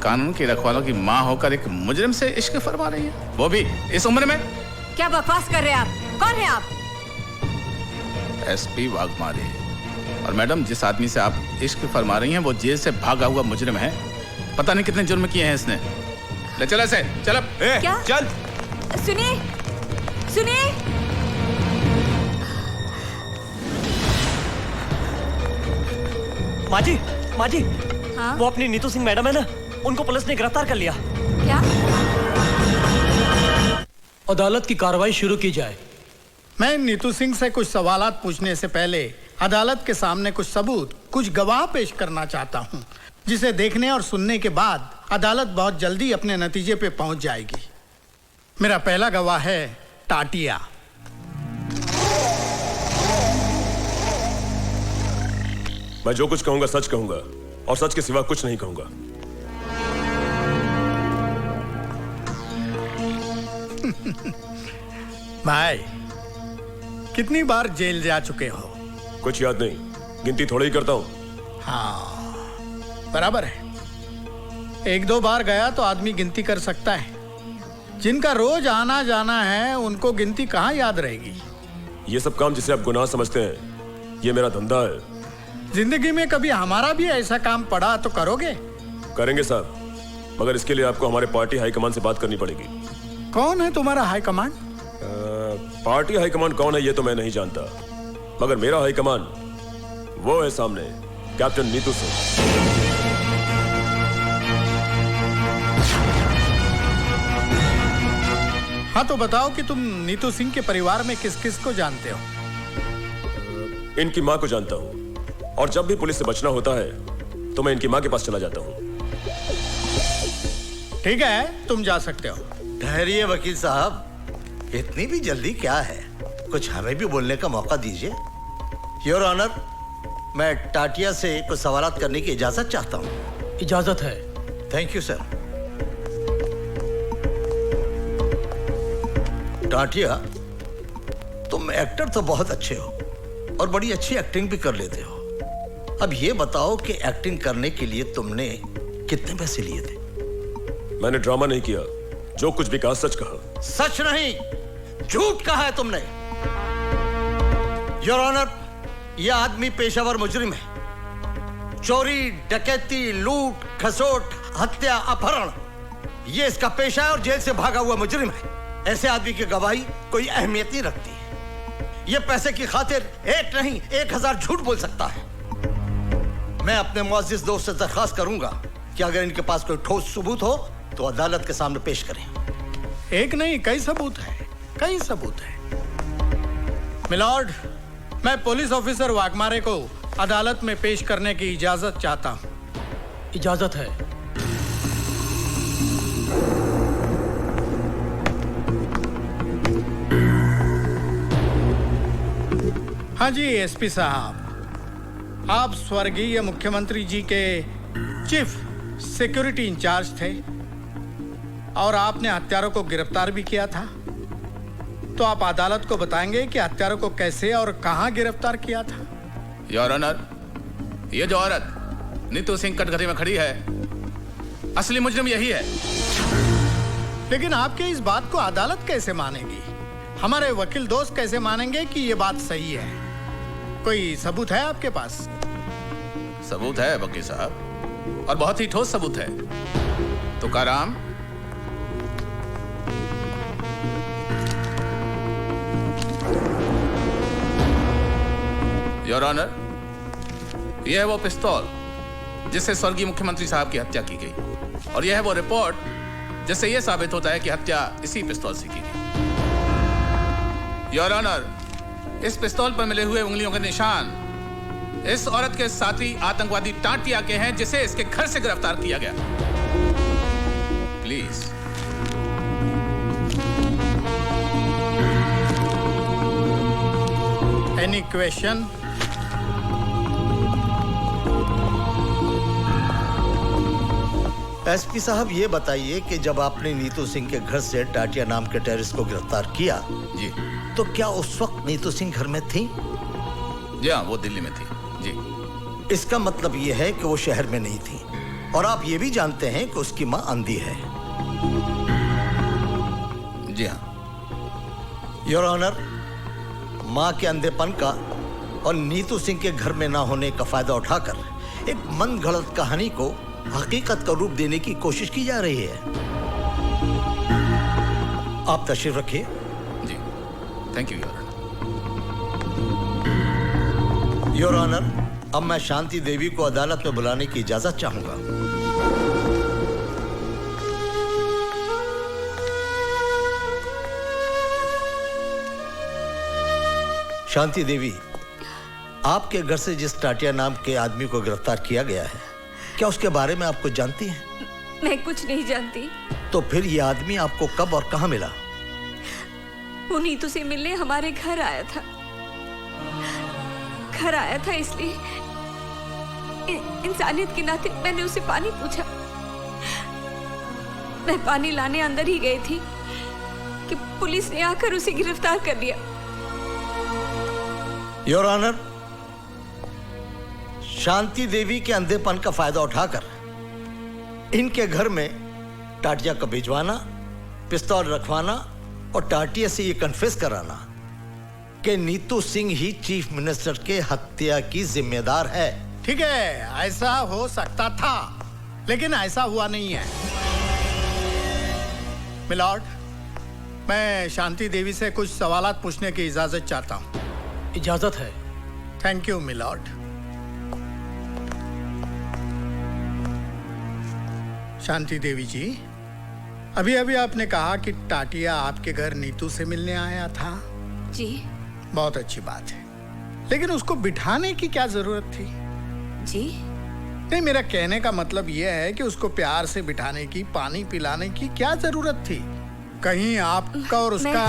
कानून की रखवालों की माँ होकर एक मुजरिम से इश्क फरमा रही है, वो भी इस उम्र में।
क्या बकवास कर रहे हैं आप? कौन है आप?
एसपी वाघमारे। और मैडम, जिस आदमी से आप इश्क फरमा रही हैं वो जेल से भागा हुआ मुजरिम है। पता नहीं कितने जुर्म किए हैं इसने। ले चल ऐसे, चल।
क्या?
चल।
सुनिए, सुनिए।
माँ जी, माँ जी,
हाँ?
वो अपनी नीतू सिंह मैडम है ना, उनको पुलिस ने गिरफ्तार कर लिया।
क्या?
अदालत की कार्रवाई शुरू की जाए।
मैं नीतू सिंह से कुछ सवालात पूछने से पहले अदालत के सामने कुछ सबूत, कुछ गवाह पेश करना चाहता हूं, जिसे देखने और सुनने के बाद अदालत बहुत जल्दी अपने नतीजे पे पहुंच जाएगी। मेरा पहला गवाह है टाटिया।
मैं जो कुछ कहूंगा सच कहूंगा और सच के सिवा कुछ नहीं कहूंगा।
भाई, कितनी बार जेल जा चुके हो?
कुछ याद नहीं, गिनती थोड़ी ही करता हूं।
हाँ, बराबर है। एक दो बार गया तो आदमी गिनती कर सकता है। जिनका रोज आना जाना है उनको गिनती कहाँ याद रहेगी?
ये सब काम जिसे आप गुनाह समझते हैं, ये मेरा धंधा है।
जिंदगी में कभी हमारा भी ऐसा काम पड़ा तो करोगे?
करेंगे साहब, मगर इसके लिए आपको हमारे पार्टी हाईकमान से बात करनी पड़ेगी।
कौन है तुम्हारा हाईकमान?
पार्टी हाईकमान कौन है ये तो मैं नहीं जानता, मगर मेरा हाईकमान वो है सामने, कैप्टन नीतू सिंह।
हाँ, तो बताओ कि तुम नीतू सिंह के परिवार में किस किस को जानते हो?
इनकी माँ को जानता हूँ, और जब भी पुलिस से बचना होता है तो मैं इनकी माँ के पास चला जाता हूँ।
ठीक है, तुम जा सकते हो।
ठहरिए वकील साहब, इतनी भी जल्दी क्या है? कुछ हमें भी बोलने का मौका दीजिए। योर ऑनर, मैं टाटिया से कुछ सवालात करने की इजाजत चाहता हूँ।
इजाजत है।
Thank you sir. टाटिया, तुम एक्टर तो बहुत अच्छे हो, और बड़ी अच्छी एक्टिंग भी कर लेते हो। अब ये बताओ कि एक्टिंग करने के लिए तुमने कितने पैसे लिए थे?
मैंने ड्रामा नहीं किया, जो कुछ भी कहा सच कहा।
सच नहीं, झूठ कहा है तुमने। योर ऑनर, यह आदमी पेशावर मुजरिम है। चोरी, डकैती, लूट, खसोट, हत्या, अपहरण, यह इसका पेशा है और जेल से भागा हुआ मुजरिम है। ऐसे आदमी की गवाही कोई अहमियत नहीं रखती है। यह पैसे की खातिर एक नहीं 1000 झूठ बोल सकता है। मैं अपने मुअज़्ज़िज़ दोस्त से दरख्वास्त करूंगा कि अगर इनके पास कोई ठोस सबूत हो तो अदालत के सामने पेश करें।
एक नहीं, कई सबूत है, कई सबूत है। मिलॉर्ड, मैं पुलिस ऑफिसर वाघमारे को अदालत में पेश करने की इजाजत चाहता हूं।
इजाजत है।
हाँ जी एसपी साहब, आप स्वर्गीय मुख्यमंत्री जी के चीफ सिक्योरिटी इंचार्ज थे और आपने हत्यारों को गिरफ्तार भी किया था। तो आप अदालत को बताएंगे कि हत्यारों को कैसे और कहां गिरफ्तार किया था?
योर ऑनर, ये जो औरत नीतू सिंह कटघरे में खड़ी है, असली मुजरिम यही है।
लेकिन आपके इस बात को अदालत कैसे मानेगी? हमारे वकील दोस्त कैसे मानेंगे कि ये बात सही है? कोई सबूत है आपके पास?
सबूत है वकील साहब, और बहुत ही ठोस सबूत है। तुकाराम, योर ऑनर, यह है वो पिस्तौल जिससे स्वर्गीय मुख्यमंत्री साहब की हत्या की गई, और यह है वो रिपोर्ट जिससे यह साबित होता है कि हत्या इसी पिस्तौल से की गई। योर ऑनर, इस पिस्तौल पर मिले हुए उंगलियों के निशान इस औरत के साथी आतंकवादी टाटिया के हैं जिसे इसके घर से गिरफ्तार किया गया। प्लीज।
Any question?
एसपी साहब, ये बताइए कि जब आपने नीतू सिंह के घर से टाटिया नाम के टेररिस्ट को गिरफ्तार किया
जी,
तो क्या उस वक्त नीतू सिंह घर में थी?
जी हाँ, वो दिल्ली में थी जी।
इसका मतलब ये है कि वो शहर में नहीं थी, और आप ये भी जानते हैं कि उसकी मां अंधी है।
जी हाँ।
योर ऑनर, मां के अंधेपन का और नीतू सिंह के घर में ना होने का फायदा उठाकर एक मन गढ़ंत कहानी को हकीकत का रूप देने की कोशिश की जा रही है। आप तशरीफ रखिए।
जी, थैंक यू
योर ऑनर। अब मैं शांति देवी को अदालत में बुलाने की इजाजत चाहूंगा। शांति देवी, आपके घर से जिस टाटिया नाम के आदमी को गिरफ्तार किया गया है, क्या उसके बारे में आप कुछ जानती हैं?
मैं कुछ नहीं जानती।
तो फिर यह आदमी आपको कब और कहां मिला?
वो नीतू से मिलने हमारे घर आया था। घर आया था इसलिए इंसानियत के नाते मैंने उसे पानी पूछा। मैं पानी लाने अंदर ही गई थी कि पुलिस ने आकर उसे गिरफ्तार कर लिया।
योर ऑनर, शांति देवी के अंधेपन का फायदा उठाकर इनके घर में टाटिया को भिजवाना, पिस्तौल रखवाना और टाटिया से ये कन्फेस कराना कि नीतू सिंह ही चीफ मिनिस्टर के हत्या की जिम्मेदार है।
ठीक है, ऐसा हो सकता था, लेकिन ऐसा हुआ नहीं है। मिलॉर्ड, मैं शांति देवी से कुछ सवालात पूछने की इजाजत चाहता हूं।
इजाजत है।
Thank you milord. Shanti Devi ji, अभी अभी आपने कहा कि टाटिया आपके घर नीतू से मिलने आया था।
जी।
बहुत अच्छी बात है, लेकिन उसको बिठाने की क्या जरूरत थी?
जी
नहीं, मेरा कहने का मतलब यह है कि उसको प्यार से बिठाने की, पानी पिलाने की क्या जरूरत थी? कहीं आपका और उसका...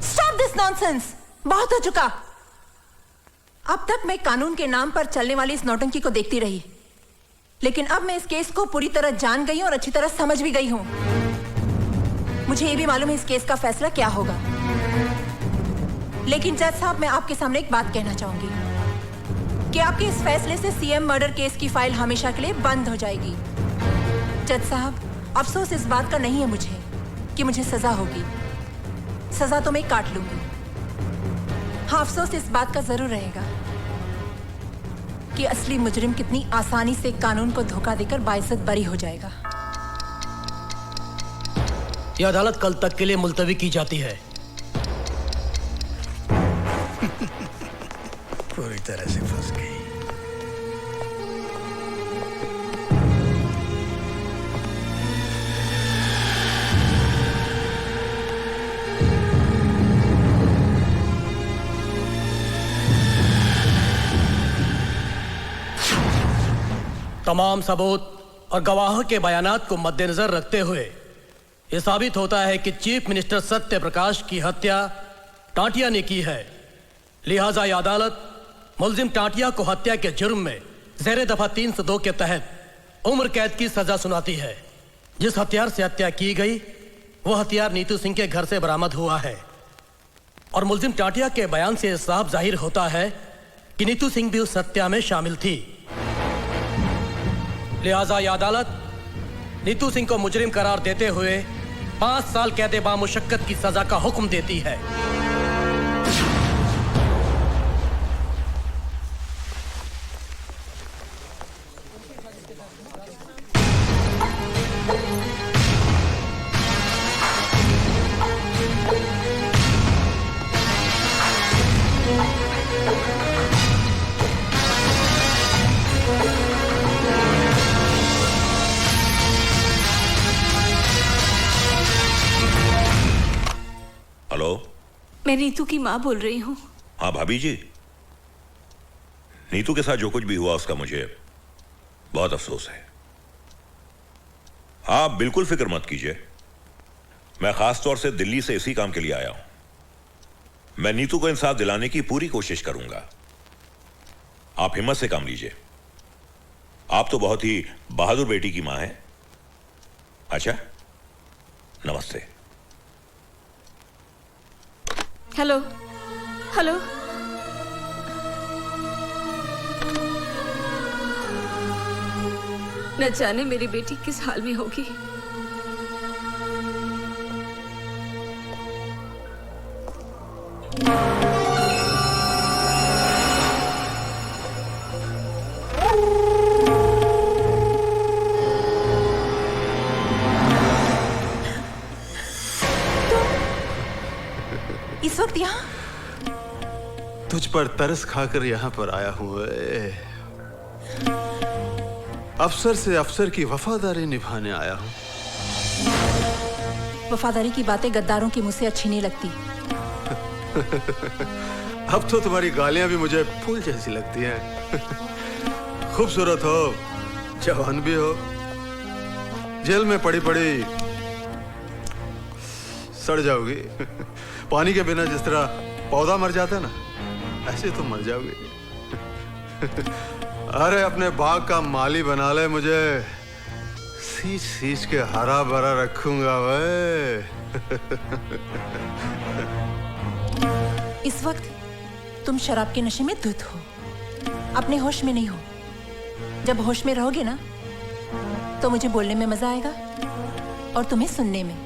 Stop this nonsense! बहुत हो चुका। अब तक मैं कानून के नाम पर चलने वाली इस नौटंकी को देखती रही, लेकिन अब मैं इस केस को पूरी तरह जान गई हूं और अच्छी तरह समझ भी गई हूं। मुझे ये भी मालूम है इस केस का फैसला क्या होगा। लेकिन जज साहब, मैं आपके सामने एक बात कहना चाहूंगी कि आपके इस फैसले से सीएम मर्डर केस की फाइल हमेशा के लिए बंद हो जाएगी। जज साहब, अफसोस इस बात का नहीं है मुझे कि मुझे सजा होगी। सजा तो मैं काट लूंगी। हाँ, अफसोस इस बात का जरूर रहेगा कि असली मुजरिम कितनी आसानी से कानून को धोखा देकर बाइज्जत बरी हो जाएगा।
यह अदालत कल तक के लिए मुलतवी की जाती है।
पूरी तरह से फंस गई।
तमाम सबूत और गवाहों के बयानात को मद्देनजर रखते हुए यह साबित होता है कि चीफ मिनिस्टर सत्य प्रकाश की हत्या टाटिया ने की है। लिहाजा यह अदालत मुलजिम टाटिया को हत्या के जुर्म में ज़ेरे दफा 302 के तहत उम्र कैद की सजा सुनाती है। जिस हथियार से हत्या की गई वह हथियार नीतू सिंह के घर से बरामद हुआ है और मुलजिम टाटिया के बयान से साफ जाहिर होता है कि नीतू सिंह भी उस हत्या में शामिल थी। लिहाजा यह अदालत नीतू सिंह को मुजरिम करार देते हुए 5 साल कैद बामुशक्कत की सजा का हुक्म देती है।
मैं नीतू की माँ बोल रही हूँ।
हाँ भाभी जी, नीतू के साथ जो कुछ भी हुआ उसका मुझे बहुत अफसोस है। आप बिल्कुल फिक्र मत कीजिए, मैं खास तौर से दिल्ली से इसी काम के लिए आया हूं। मैं नीतू को इंसाफ दिलाने की पूरी कोशिश करूंगा। आप हिम्मत से काम लीजिए। आप तो बहुत ही बहादुर बेटी की मां हैं। अच्छा, नमस्ते।
हेलो हेलो, न जाने मेरी बेटी किस हाल में होगी।
इस वक्त यहाँ?
तुझ पर तरस खाकर यहाँ पर आया हूँ। अफसर से अफसर की वफादारी निभाने आया हूँ।
वफादारी की बातें गद्दारों की मुझसे अच्छी नहीं लगती।
अब तो तुम्हारी गालियां भी मुझे फूल जैसी लगती हैं। खूबसूरत हो, जवान भी हो, जेल में पड़ी पड़ी सड़ जाओगी। पानी के बिना जिस तरह पौधा मर जाता है ना, ऐसे तुम मर जाओगे। अरे अपने बाग का माली बना ले, मुझे सींच सींच के हरा भरा रखूंगा वे।
इस वक्त तुम शराब के नशे में धुत हो, अपने होश में नहीं हो। जब होश में रहोगे ना तो मुझे बोलने में मजा आएगा और तुम्हें सुनने में।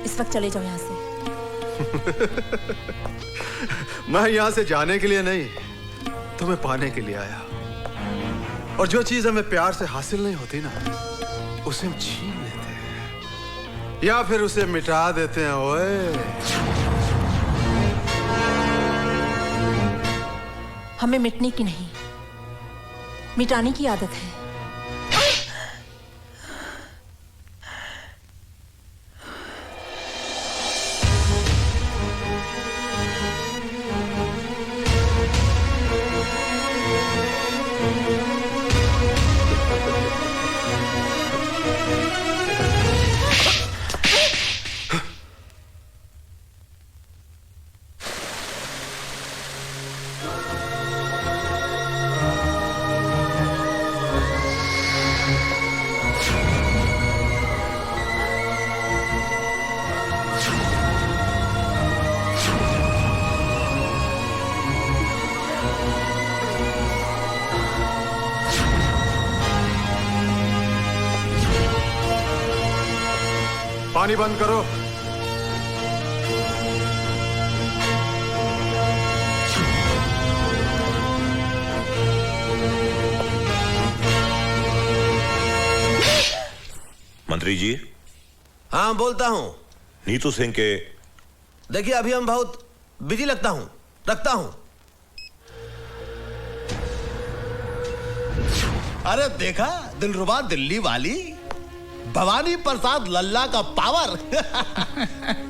इस वक्त चले जाओ यहाँ से।
मैं यहाँ से जाने के लिए नहीं, तुम्हें पाने के लिए आया। और जो चीज हमें प्यार से हासिल नहीं होती ना, उसे हम छीन लेते हैं या फिर उसे मिटा देते हैं। ओए,
हमें मिटने की नहीं, मिटाने की आदत है।
पानी बंद करो।
मंत्री जी।
हाँ बोलता हूँ।
नीतू सिंह के
देखिए अभी हम बहुत बिजी लगता हूँ, रखता हूँ। अरे देखा दिलरुबा दिल्ली वाली भवानी प्रसाद लल्ला का पावर।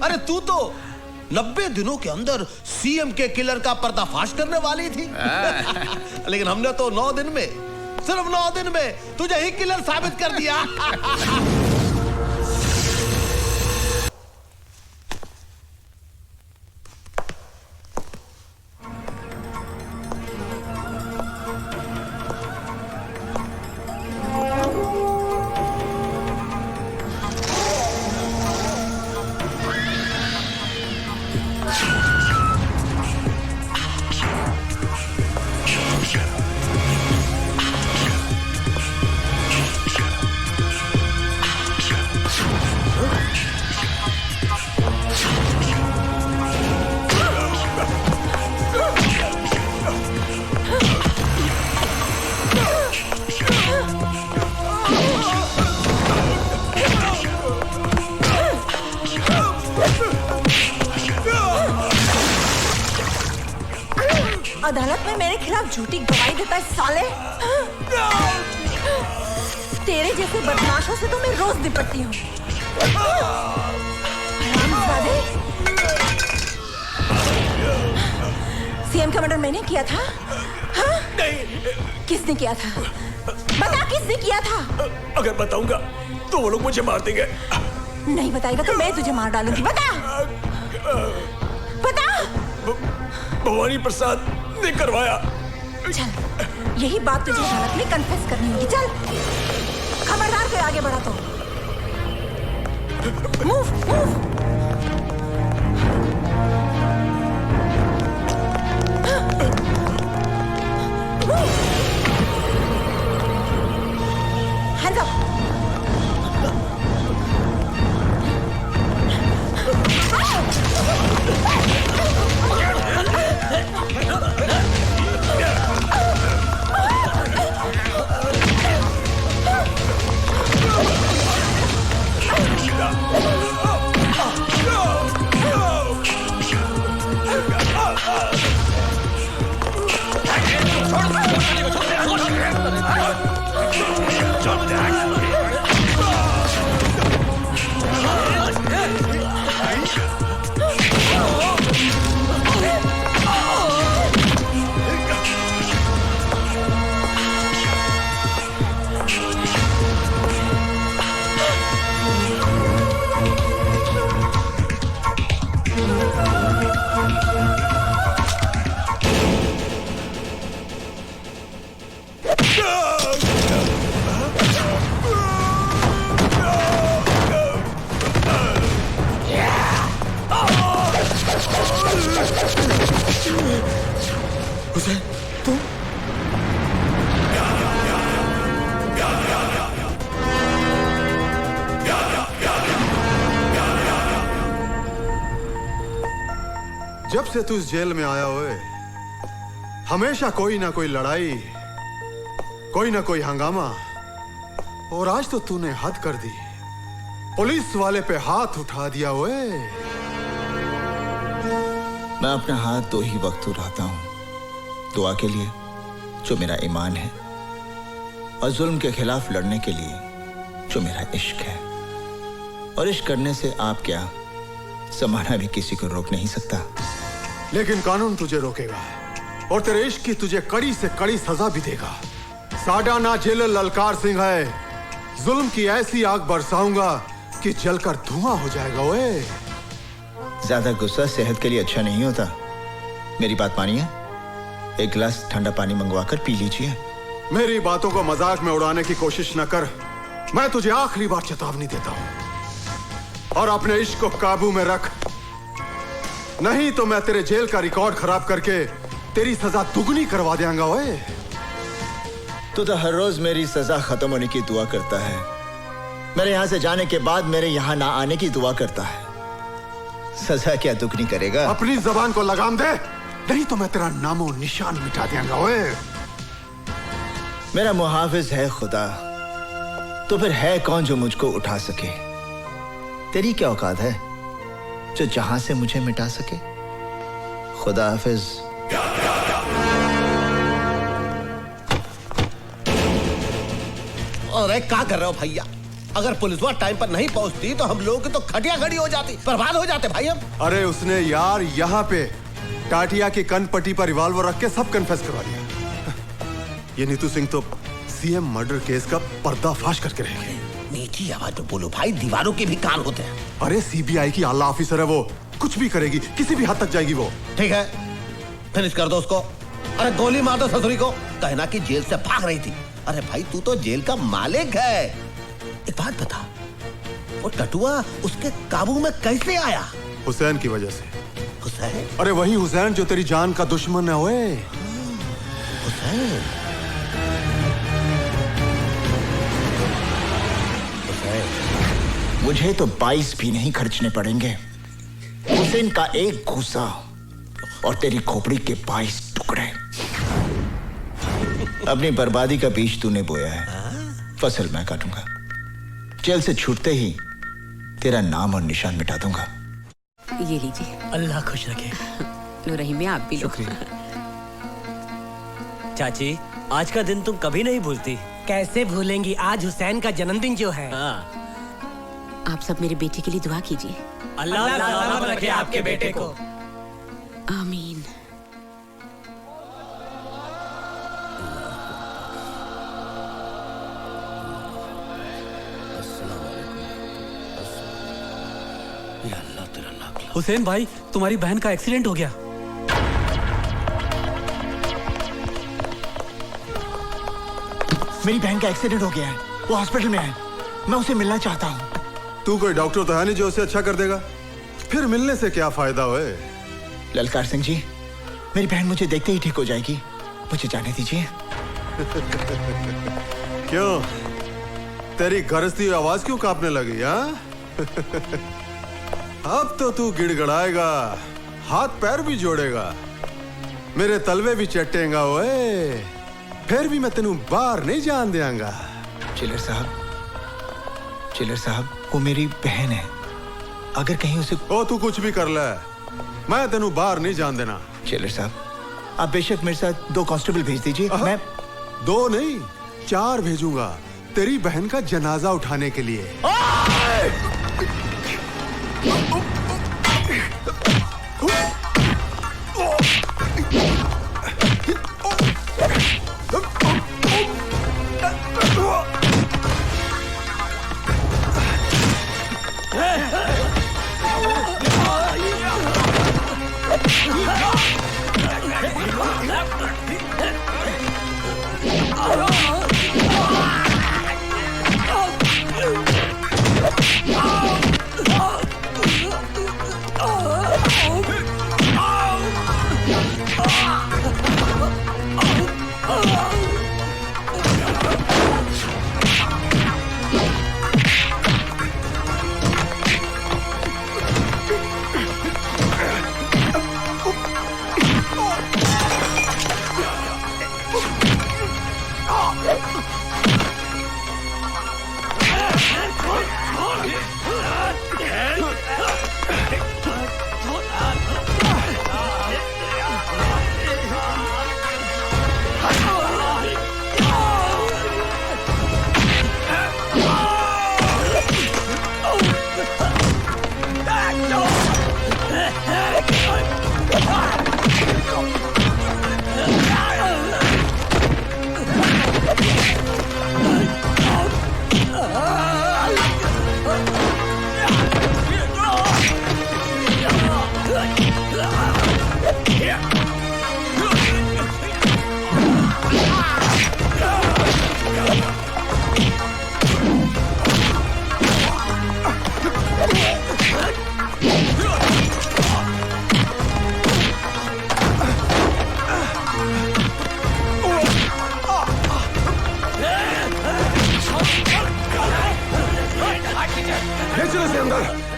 अरे तू तो 90 दिनों के अंदर सीएम के किलर का पर्दाफाश करने वाली थी। लेकिन हमने तो 9 दिन में, सिर्फ 9 दिन में तुझे ही किलर साबित कर दिया।
अदालत में मेरे खिलाफ झूठी गवाही देता है साले। तेरे जैसे बदमाशों से तो मैं रोज निपटती हूँ। सीएम का मर्डर मैंने किया था? हाँ? किसने किया था? बता किसने किया था?
अगर बताऊंगा तो वो लोग मुझे मार देंगे।
नहीं बताएगा तो मैं तुझे मार डालूंगी। बता बता।
भवानी प्रसाद ने करवाया।
चल यही बात तुझे अदालत में कन्फेस करनी होगी। चल खबरदार कोई आगे बढ़ा तो move move. Hands up.
Hussain तुम? जब से तू इस जेल में आया हुए हमेशा कोई ना कोई लड़ाई, कोई ना कोई हंगामा, और आज तो तूने हद कर दी। पुलिस वाले पे हाथ उठा दिया हुए।
मैं अपना हाथ दो ही वक्त उठाता हूं, दुआ के लिए जो मेरा ईमान है, और जुल्म के खिलाफ लड़ने के लिए जो मेरा इश्क है। और इश्क करने से आप क्या, जमाना भी किसी को रोक नहीं सकता।
लेकिन कानून तुझे रोकेगा और तेरे इश्क की तुझे कड़ी से कड़ी सजा भी देगा। साडा ना जेलर ललकार सिंह है, जुल्म की ऐसी आग बरसाऊंगा कि जलकर धुआं हो जाएगा। ओए
ज्यादा गुस्सा सेहत के लिए अच्छा नहीं होता। मेरी बात मानिए, एक गिलास ठंडा पानी मंगवाकर पी लीजिए।
मेरी बातों को मजाक में उड़ाने की कोशिश न कर। मैं तुझे आखिरी बार चेतावनी देता हूं, और अपने इश्क को काबू में रख, नहीं तो मैं तेरे जेल का रिकॉर्ड खराब करके तेरी सजा दुगनी करवा देंगा। ओए
तू तो हर रोज मेरी सजा खत्म होने की दुआ करता है, मेरे यहां से जाने के बाद मेरे यहां ना आने की दुआ करता है। सजा क्या दुगनी करेगा?
अपनी जबान को लगाम दे, नहीं तो मैं तेरा नामो निशान मिटा दूंगा। ओए,
मेरा मुहाफिज है खुदा, तो फिर है कौन जो मुझको उठा सके? तेरी क्या औकात है जो जहां से मुझे मिटा सके? खुदा हाफिज।
अरे क्या कर रहे हो भैया? अगर पुलिस वाला टाइम पर नहीं पहुंचती तो हम लोग की तो खटिया खड़ी हो जाती, बर्बाद हो जाते भाई हम।
अरे उसने यार यहाँ पे टाटिया की कनपट्टी पर रिवॉल्वर रख के सब कन्फेस करवा दिया। ये नीतू सिंह तो सीएम मर्डर केस का पर्दाफाश करके रहेगी।
नीची आवाज में बोलो भाई, दीवारों के भी कान होते हैं।
अरे सीबीआई की आला ऑफिसर है वो, कुछ भी करेगी, किसी भी हद तक जाएगी वो।
ठीक है, फिनिश कर दो उसको। अरे गोली मार दो ससुरी को, कहना कि जेल से भाग रही थी। अरे भाई तू तो जेल का मालिक है। एक बात बता, वो टटुआ उसके काबू में कैसे आया?
हुसैन की वजह से।
हुसैन?
अरे वही हुसैन जो तेरी जान का दुश्मन है। ओए
हुसैन?
मुझे तो 22 भी नहीं खर्चने पड़ेंगे। हुसैन का एक घूसा और तेरी खोपड़ी के 22 टुकड़े। अपनी बर्बादी का बीज तूने बोया है, फसल मैं काटूंगा। जेल से छूटते ही तेरा नाम और निशान मिटा दूंगा।
ये लीजिए।
अल्लाह खुश रखे।
लो रहीम में आप भी लो।
चाची, आज का दिन तुम कभी नहीं भूलती।
कैसे भूलेंगी, आज हुसैन का जन्मदिन जो है।
आप सब मेरे बेटे के लिए दुआ कीजिए।
अल्लाह सलामत रखे आपके बेटे को।
आमीन।
हुसैन भाई, तुम्हारी बहन का एक्सीडेंट हो गया।
मेरी बहन का एक्सीडेंट हो गया है, वो हॉस्पिटल में है। मैं उसे मिलना चाहता हूँ।
तू कोई डॉक्टर तो है नहीं जो उसे अच्छा कर देगा, फिर मिलने से क्या फायदा होए?
ललकार सिंह जी, मेरी बहन मुझे देखते ही ठीक हो जाएगी, मुझे जाने दीजिए।
क्यों, तेरी गरजती आवाज क्यों कांपने लगी? हाँ? अब तो तू गिड़गड़ाएगा, हाथ पैर भी जोड़ेगा, मेरे तलवे भी चटेगा। ओए, फिर भी मैं तेनू बाहर नहीं जान देंगा।
चिलर साहब, वो मेरी बहन है, अगर कहीं उसे।
ओ तू कुछ भी कर ले, मैं तेनू बाहर नहीं जान देना।
चिलर साहब, आप बेशक मेरे साथ 2 कांस्टेबल भेज दीजिए। मैं
2 नहीं 4 भेजूंगा तेरी बहन का जनाजा उठाने के लिए।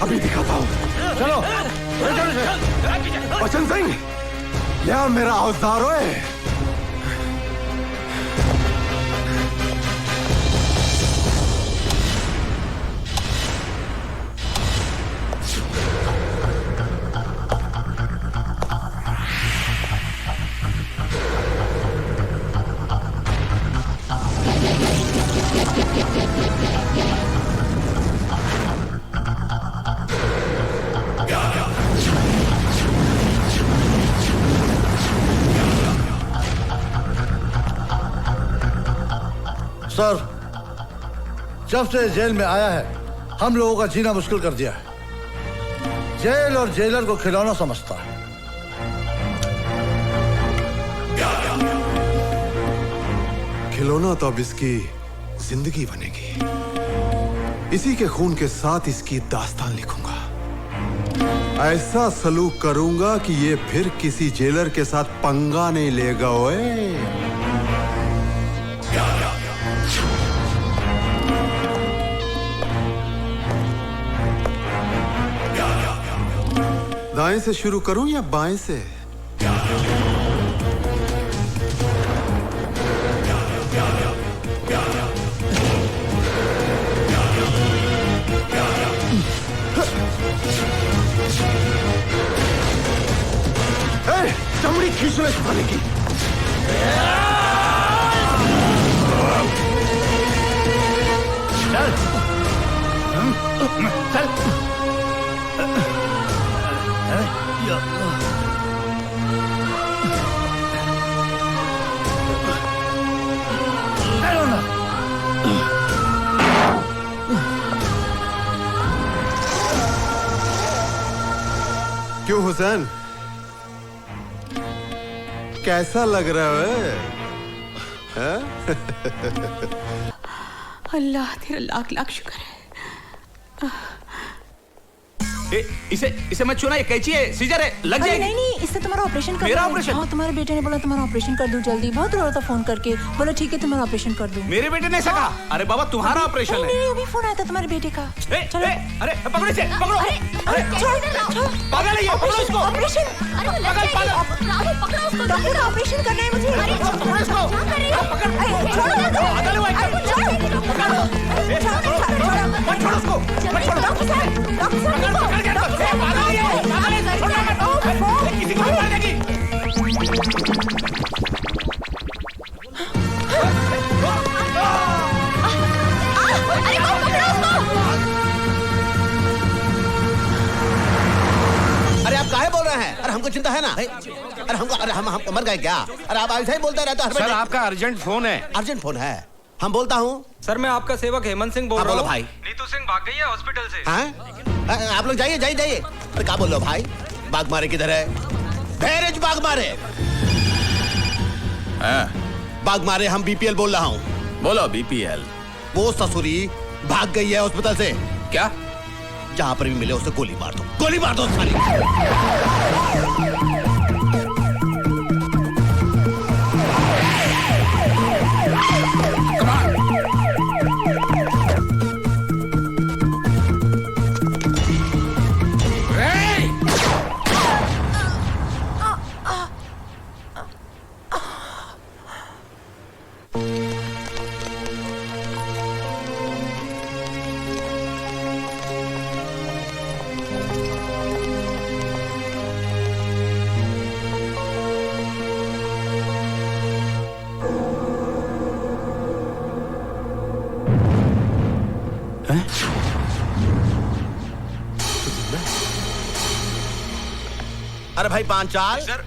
अभी दिखाता हूँ। चलो बचन सिंह, क्या मेरा औजार है?
सर, जब से जेल में आया है हम लोगों का जीना मुश्किल कर दिया है। जेल और जेलर को खिलौना समझता है।
खिलौना तो अब इसकी जिंदगी बनेगी। इसी के खून के साथ इसकी दास्तान लिखूंगा। ऐसा सलूक करूंगा कि ये फिर किसी जेलर के साथ पंगा नहीं लेगा। ओए दाएं से शुरू करूं या बाएं से? चमड़ी खींच ले खाने की।
चल चल।
क्यों हुसैन, कैसा लग रहा है?
अल्लाह तेरा लाख लाख शुक्र है।
इसे मत छूना, ये कैंची है, सीजर है, लग जाएगी।
नहीं नहीं, इससे तुम्हारा ऑपरेशन कर
मेरा ऑपरेशन?
हाँ, तुम्हारे बेटे ने बोला तुम्हारा ऑपरेशन कर दूं जल्दी। बहुत रो रहा था फोन करके, बोला ठीक है तुम्हारा ऑपरेशन कर दूं।
मेरे बेटे ने ऐसा कहा? अरे बाबा तुम्हारा ऑपरेशन है।
नहीं, अभी फोन आया था तुम्हारे बेटे का। चलो
अरे पकड़ो इसे, पकड़ो।
अरे छोड़,
पागल है ये, पकड़ो इसको।
ऑपरेशन, डॉक्टर का ऑपरेशन करना है मुझे।
पकड़ो इसको, किसी को मार देगी। अरे आप काहे बोल रहे हैं? अरे हमको चिंता है ना। अरे हम मर गए क्या? अरे आप ऐसा ही बोलते रहते हो।
सर आपका अर्जेंट फोन है।
अर्जेंट फोन है? हम बोलता हूँ।
सर मैं आपका सेवक हेमंत सिंह बोल रहा हूँ।
भाई
नीतू सिंह भाग गई है हॉस्पिटल से।
हाँ? आप लोग जाइए जाइए जाइए। अरे क्या बोल रहे हो भाई? बाग मारे किधर है? धैर्य बाग मारे। बाग मारे, हम बीपीएल बोल रहा हूँ।
बोलो बीपीएल।
वो ससुरी भाग गई है हॉस्पिटल से।
क्या?
जहां पर भी मिले उसे गोली मार दो, गोली मार दो साली। अरे भाई पांचाल सर,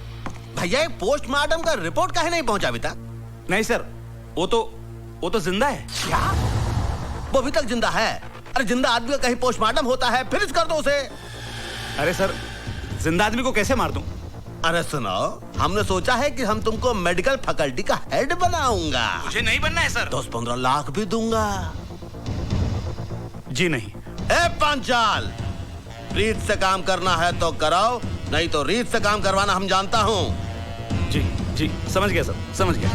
भैया पोस्टमार्टम का रिपोर्ट काहे नहीं पहुंचा अभी तक?
नहीं सर, वो तो जिंदा है।
क्या? वो अभी तक जिंदा है? अरे जिंदा आदमी का कहीं पोस्टमार्टम होता है? फिनिश कर दो उसे।
अरे सर, जिंदा आदमी को कैसे मार दूं?
अरे सुनो, हमने सोचा है कि हम तुमको मेडिकल फैकल्टी का हेड बनाऊंगा।
मुझे नहीं बनना है सर।
10-15 लाख भी दूंगा।
जी नहीं।
ए पांचाल, रीत से काम करना है तो कराओ, नहीं तो रीत से काम करवाना हम जानता हूँ।
जी जी समझ गया सर, समझ गया।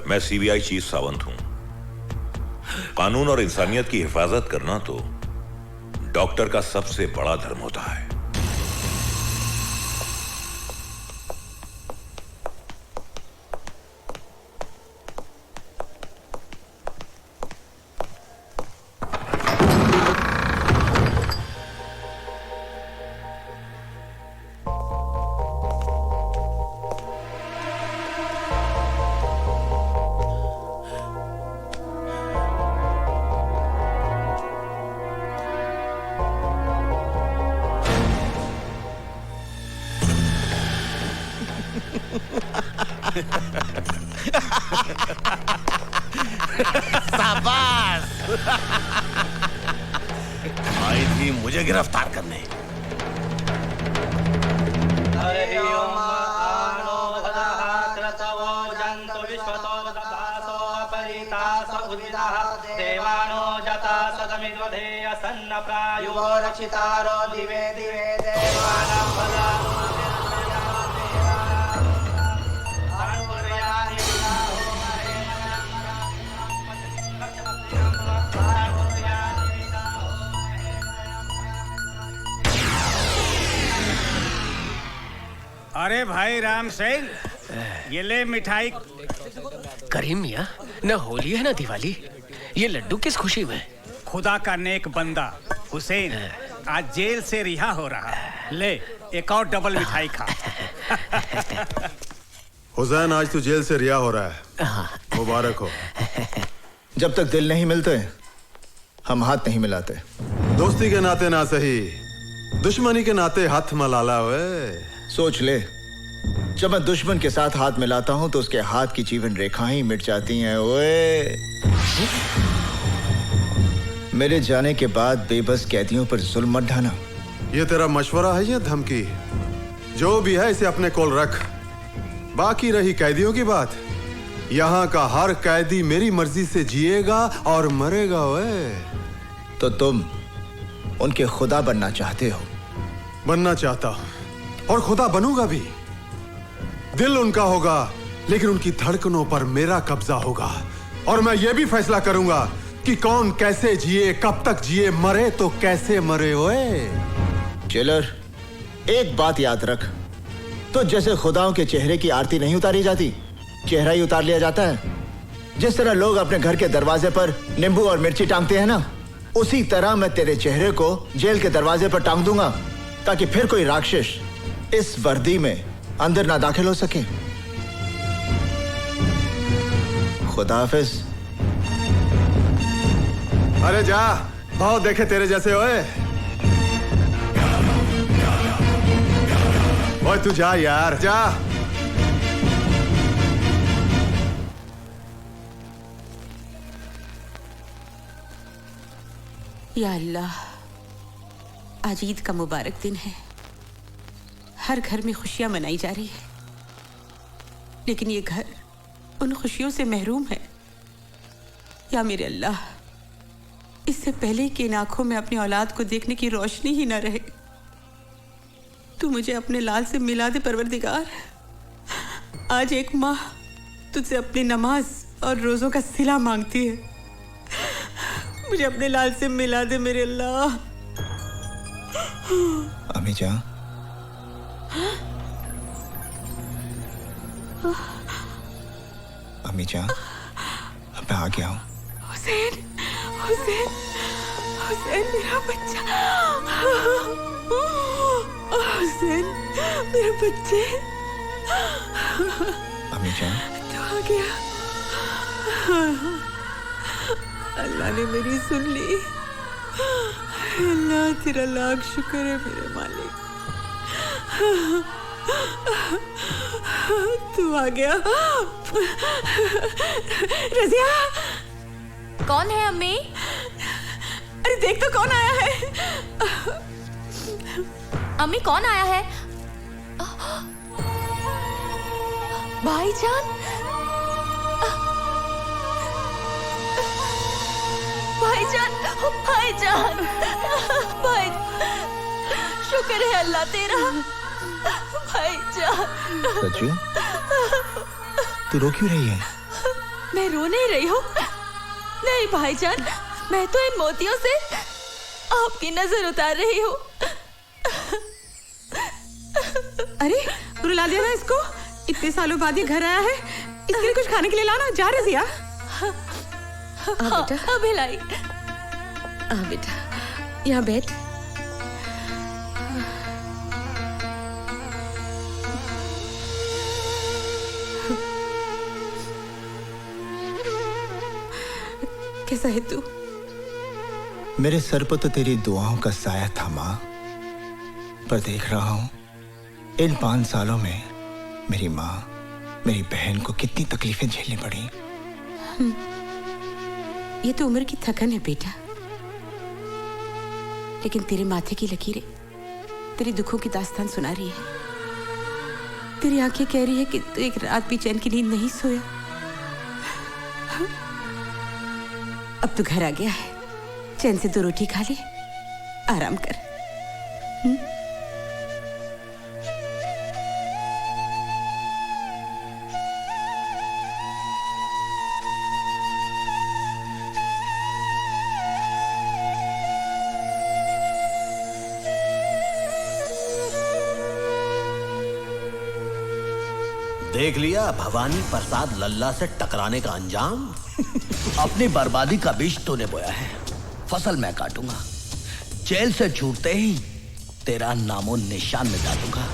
मैं सीबीआई चीफ सावंत हूं। कानून और इंसानियत की हिफाजत करना तो डॉक्टर का सबसे बड़ा धर्म होता है।
शाबाश। आई थी मुझे गिरफ्तार करने।
देवानो जता सदमिद्वधेय सन्न प्रायो रक्षितारो दिवे दिवे देवानां भला
अरे भाई राम सिंह, ये ले मिठाई।
करीम मियाँ, न होली है न दिवाली, ये लड्डू किस खुशी में?
खुदा का नेक बंदा हुसैन आज जेल से रिहा हो रहा है। ले एक और डबल मिठाई खा।
हुसैन आज तू जेल से रिहा हो रहा है, मुबारक हो।
जब तक दिल नहीं मिलते हम हाथ नहीं मिलाते।
दोस्ती के नाते ना सही, दुश्मनी के नाते हाथ मलाला वे।
सोच ले, जब मैं दुश्मन के साथ हाथ मिलाता हूं तो उसके हाथ की जीवन रेखाएं मिट जाती हैं। ओए, मेरे जाने के बाद बेबस कैदियों पर जुल्म मत ढाना।
ये तेरा मशवरा है या धमकी? जो भी है इसे अपने कोल रख। बाकी रही कैदियों की बात, यहाँ का हर कैदी मेरी मर्जी से जिएगा और मरेगा। वे
तो तुम उनके खुदा बनना चाहते हो?
बनना चाहता हूं और खुदा बनूंगा भी। दिल उनका होगा लेकिन उनकी धड़कनों पर मेरा कब्जा होगा और मैं ये भी फैसला करूंगा कि कौन कैसे जिए, कब तक जिए, मरे तो कैसे मरे। ओए
जेलर, एक बात याद रख, तो जैसे खुदाओं के चेहरे की आरती नहीं उतारी जाती, चेहरा ही उतार लिया जाता है। जिस तरह लोग अपने घर के दरवाजे पर नींबू और मिर्ची टांगते हैं ना, उसी तरह मैं तेरे चेहरे को जेल के दरवाजे पर टांग दूंगा ताकि फिर कोई राक्षस इस वर्दी में अंदर ना दाखिल हो सके। खुदा हाफिज।
अरे जा, बहुत देखे तेरे जैसे। ओए ओए तू जा यार, जा।
या अल्लाह, आज ईद का मुबारक दिन है। हर घर में खुशियां मनाई जा रही है, लेकिन ये घर उन खुशियों से महरूम है। या मेरे अल्लाह, इससे पहले कि इन आंखों में अपनी औलाद को देखने की रोशनी ही न रहे, तू मुझे अपने लाल से मिला दे परवरदिगार। आज एक माँ तुझसे अपनी नमाज और रोजों का सिला मांगती है। मुझे अपने लाल से मिला दे मेरे अल्लाह।
अम्मी जान, अम्मी जान, अब मैं आ गया हूँ।
हुसैन, हुसैन, हुसैन मेरा बच्चा। हुसैन मेरे बच्चे।
अम्मी जान,
तू आ गया। अल्लाह ने मेरी सुन ली। अल्लाह तेरा लाख शुक्र है मेरे मालिक। तू आ गया। रज़िया,
कौन है अम्मी?
अरे देख तो कौन आया है।
अम्मी कौन आया है? भाईजान, भाईजान, भाईजान, भाई, शुक्र है अल्लाह तेरा। भाईजान।
सच्चू, तू रो क्यों रही है?
मैं रो नहीं रही हूँ। नहीं भाईजान, मैं तो इन मोतियों से आपकी नजर उतार रही हूँ।
अरे रुला दिया ना इसको। इतने सालों बाद ये घर आया है, इसके लिए कुछ खाने के लिए लाना। जा रजिया।
हाँ, भिलाई।
बेटा यहाँ बैठ। कैसा है तू?
मेरे सर पर तो तेरी दुआओं का साया था माँ, पर देख रहा हूं इन 5 सालों में मेरी माँ, मेरी बहन को कितनी तकलीफें झेलनी पड़ी।
ये तो उम्र की थकन है बेटा, लेकिन तेरे माथे की लकीरें तेरे दुखों की दास्तान सुना रही है। तेरी आंखें कह रही है कि तू एक रात भी चैन की नींद नहीं सोया। अब तो घर आ गया है, चैन से 2 रोटी खा ले, आराम कर।
देख लिया भवानी प्रसाद लल्ला से टकराने का अंजाम।
अपनी बर्बादी का बीज तूने बोया है, फसल मैं काटूंगा। जेल से छूटते ही तेरा नामो निशान मिटा दूंगा।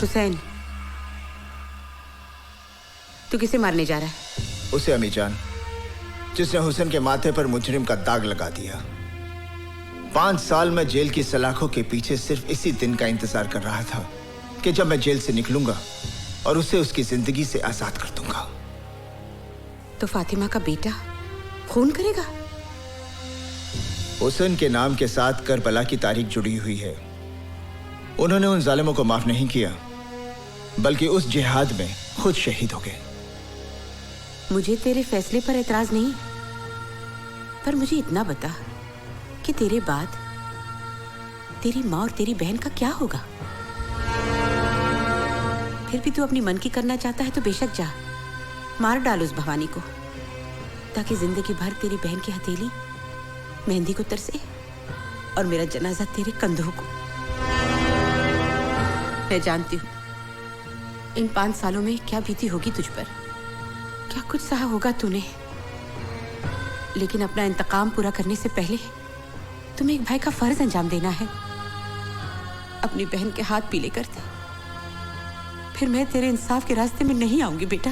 हुसैन, तू किसे मारने जा रहा है?
उसे अम्मी जान, जिसने हुसैन के माथे पर मुजरिम का दाग लगा दिया। 5 साल में जेल की सलाखों के पीछे सिर्फ इसी दिन का इंतजार कर रहा था कि जब मैं जेल से निकलूंगा और उसे उसकी जिंदगी से आजाद कर दूंगा।
तो फातिमा का बेटा खून करेगा?
हुसैन के नाम के साथ करबला की तारीख जुड़ी हुई है। उन्होंने उन जालिमों को माफ नहीं किया, बल्कि उस जिहाद में खुद शहीद हो गए।
मुझे तेरे फैसले पर एतराज नहीं, पर मुझे इतना बता कि तेरे बाद तेरी माँ और तेरी बहन का क्या होगा? फिर भी तू अपनी मन की करना चाहता है तो बेशक जा, मार डाल उस भवानी को, ताकि जिंदगी भर तेरी बहन की हथेली मेहंदी को तरसे और मेरा जनाजा तेरे कंधों को। मैं जानती हूँ इन 5 सालों में क्या बीती होगी तुझ पर, क्या कुछ सहा होगा तूने, लेकिन अपना इंतकाम पूरा करने से पहले तुम्हें एक भाई का फर्ज अंजाम देना है। अपनी बहन के हाथ पीले कर दे, फिर मैं तेरे इंसाफ के रास्ते में नहीं आऊंगी बेटा।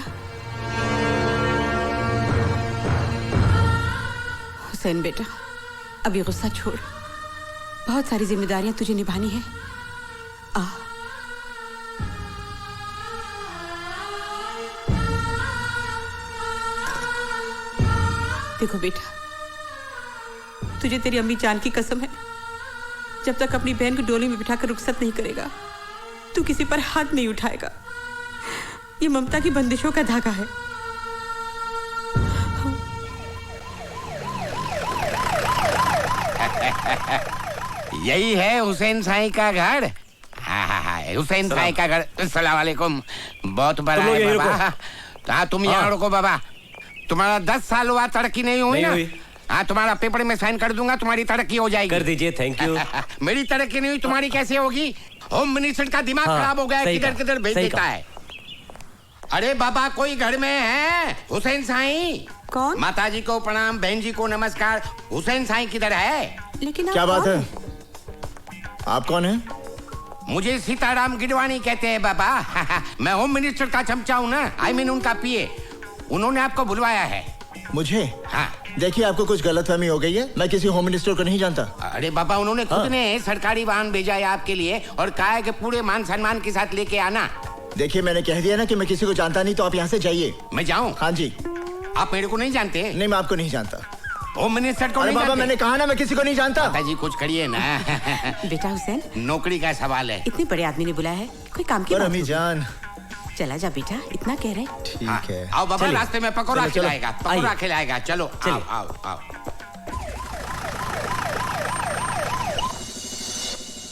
हुसैन बेटा, अभी गुस्सा छोड़, बहुत सारी जिम्मेदारियां तुझे निभानी है। आ देखो बेटा, तुझे तेरी अम्मी जान की कसम है, जब तक अपनी बहन को डोली में बिठाकर रुखसत नहीं करेगा तू किसी पर हाथ नहीं उठाएगा। ये ममता की बंदिशों का धागा है।
यही है हुसैन साईं का घर। हाँ, हुसैन साईं का घर। अस्सलाम वालेकुम। बहुत बड़ा है बाबा। हाँ, तुम यहाँ रुको बाबा। तुम्हारा 10 साल हुआ, तरक्की नहीं हुई ना? हाँ, तुम्हारा पेपर में साइन कर दूंगा, तुम्हारी तरक्की हो जाएगी।
कर दीजिए, थैंक यू।
मेरी तरक्की नहीं हुई, तुम्हारी कैसे होगी? होम मिनिस्टर का दिमाग खराब हो गया है, किधर किधर भेज देता है। अरे बाबा, कोई घर में है? हुसैन साईं।
कौन?
माता जी को प्रणाम, बहन जी को नमस्कार। हुसैन साईं किधर है?
लेकिन
क्या बात है? आप कौन हैं?
मुझे सीताराम गिडवानी कहते हैं बाबा। मैं होम मिनिस्टर का चमचा हूँ ना, I mean उनका पीए। उन्होंने आपको बुलवाया है।
मुझे?
हाँ।
देखिए, आपको कुछ गलतफहमी हो गई है। मैं किसी होम मिनिस्टर को नहीं जानता।
अरे बाबा, उन्होंने खुद ने सरकारी वाहन भेजा है आपके लिए और कहा है कि पूरे मान सम्मान के साथ लेके आना।
देखिए, मैंने कह दिया ना कि मैं किसी को जानता नहीं, तो आप यहाँ से जाइए।
मैं जाऊँ?
हाँ जी।
आप मेरे को नहीं जानते?
नहीं, मैं आपको नहीं जानता।
होम मिनिस्टर को
अरे
नहीं
बाबा,
जानते?
मैंने कहा ना मैं किसी को नहीं जानता।
जी कुछ करिए ना।
बेटा हुसैन,
नौकरी का सवाल है।
इतने बड़े आदमी ने बुलाया है, कोई काम की
पर
बात
अम्मी
होगी।
जान।
चला जा बेटा, इतना कह रहे।
ठीक है।
आओ बाबा, रास्ते में पकौड़ा
चलो, चलो।
खिलाएगा, पकौड़ा
आइए।
खिलाएगा। चलो आओ आओ आओ।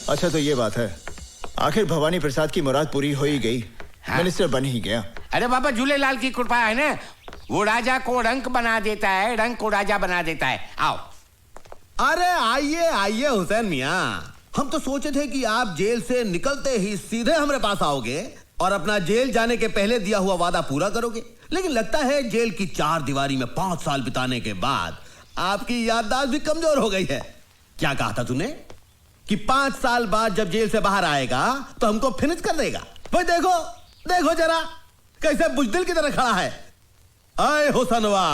अच्छा, तो ये बात है, आखिर भवानी प्रसाद की मुराद पूरी हो ही गई। मिनिस्टर बन ही गया।
अरे बाबा, झूलेलाल की कृपा है ना, वो राजा को रंक बना देता है, रंक को राजा बना देता है। आओ।
अरे आइए आइए हुसैन मियाँ, हम तो सोचे थे कि आप जेल से निकलते ही सीधे हमारे पास आओगे और अपना जेल जाने के पहले दिया हुआ वादा पूरा करोगे, लेकिन लगता है जेल की 4 दीवारी में 5 साल बिताने के बाद आपकी याददाश्त भी कमजोर हो गई है। क्या कहा था तूने कि 5 साल बाद जब जेल से बाहर आएगा तो हमको फिनिश कर देगा? भाई देखो देखो जरा कैसे बुजदिल की तरह खड़ा है। अय हुसनवा,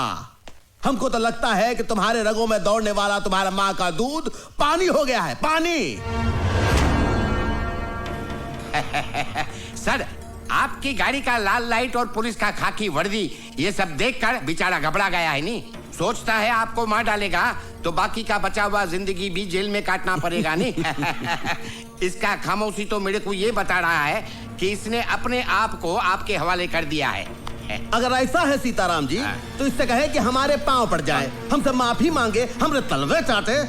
हमको तो लगता है कि तुम्हारे रगों में दौड़ने वाला तुम्हारा माँ का दूध पानी हो गया है, पानी।
सर, आपकी गाड़ी का लाल लाइट और पुलिस का खाकी वर्दी, ये सब देखकर बेचारा घबरा गया है। नहीं सोचता है आपको मार डालेगा तो बाकी का बचा हुआ जिंदगी भी जेल में काटना पड़ेगा। नहीं इसका खामोशी तो मेरे को ये बता रहा है कि इसने अपने आप को आपके हवाले कर दिया है।
अगर ऐसा है सीताराम जी, तो इससे कहे कि हमारे पांव पड़ जाए, हमसे माफी मांगे, हमरे तलवे चाटे,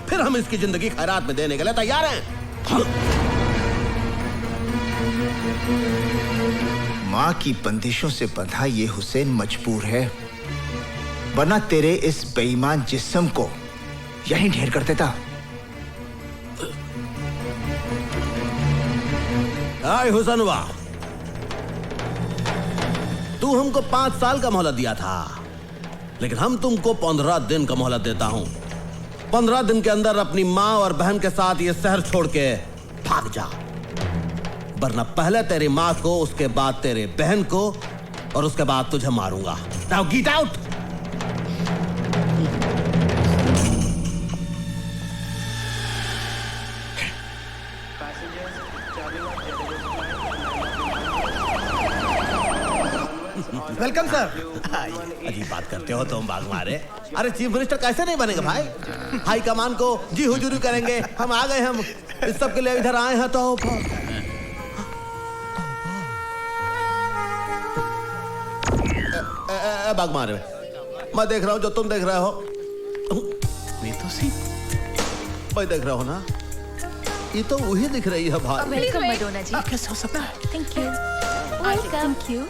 फिर हम इसकी जिंदगी खैरात में देने के लिए तैयार हैं।
माँ की बंदिशों से बंधा ये हुसैन मजबूर है, वरना तेरे इस बेईमान जिस्म को यहीं ढेर कर देता।
आए हुसनवा, तू हमको 5 साल का मोहलत दिया था, लेकिन हम तुमको 15 दिन का मोहलत देता हूं। 15 दिन के अंदर अपनी माँ और बहन के साथ ये शहर छोड़ के भाग जा, वरना पहले तेरी माँ को, उसके बाद तेरे बहन को और उसके बाद तुझे मारूंगा। Now get out.
Welcome sir.
अजीब बात करते हो तुम, बाग मारे। अरे चीफ मिनिस्टर कैसे नहीं बनेगा भाई? हाई कमान को जी हुजूरी करेंगे। हम आ गए, हम इस सब के लिए इधर आए हैं। तो बाग मारे, मैं देख रहा हूँ जो तुम देख रहे हो। ये तो सी मैं देख रहा हूँ ना, ये तो वही दिख रही है भाई।
वेलकम मडोना जी।
कैसे हो सकता है?
Thank you. Welcome. Thank you.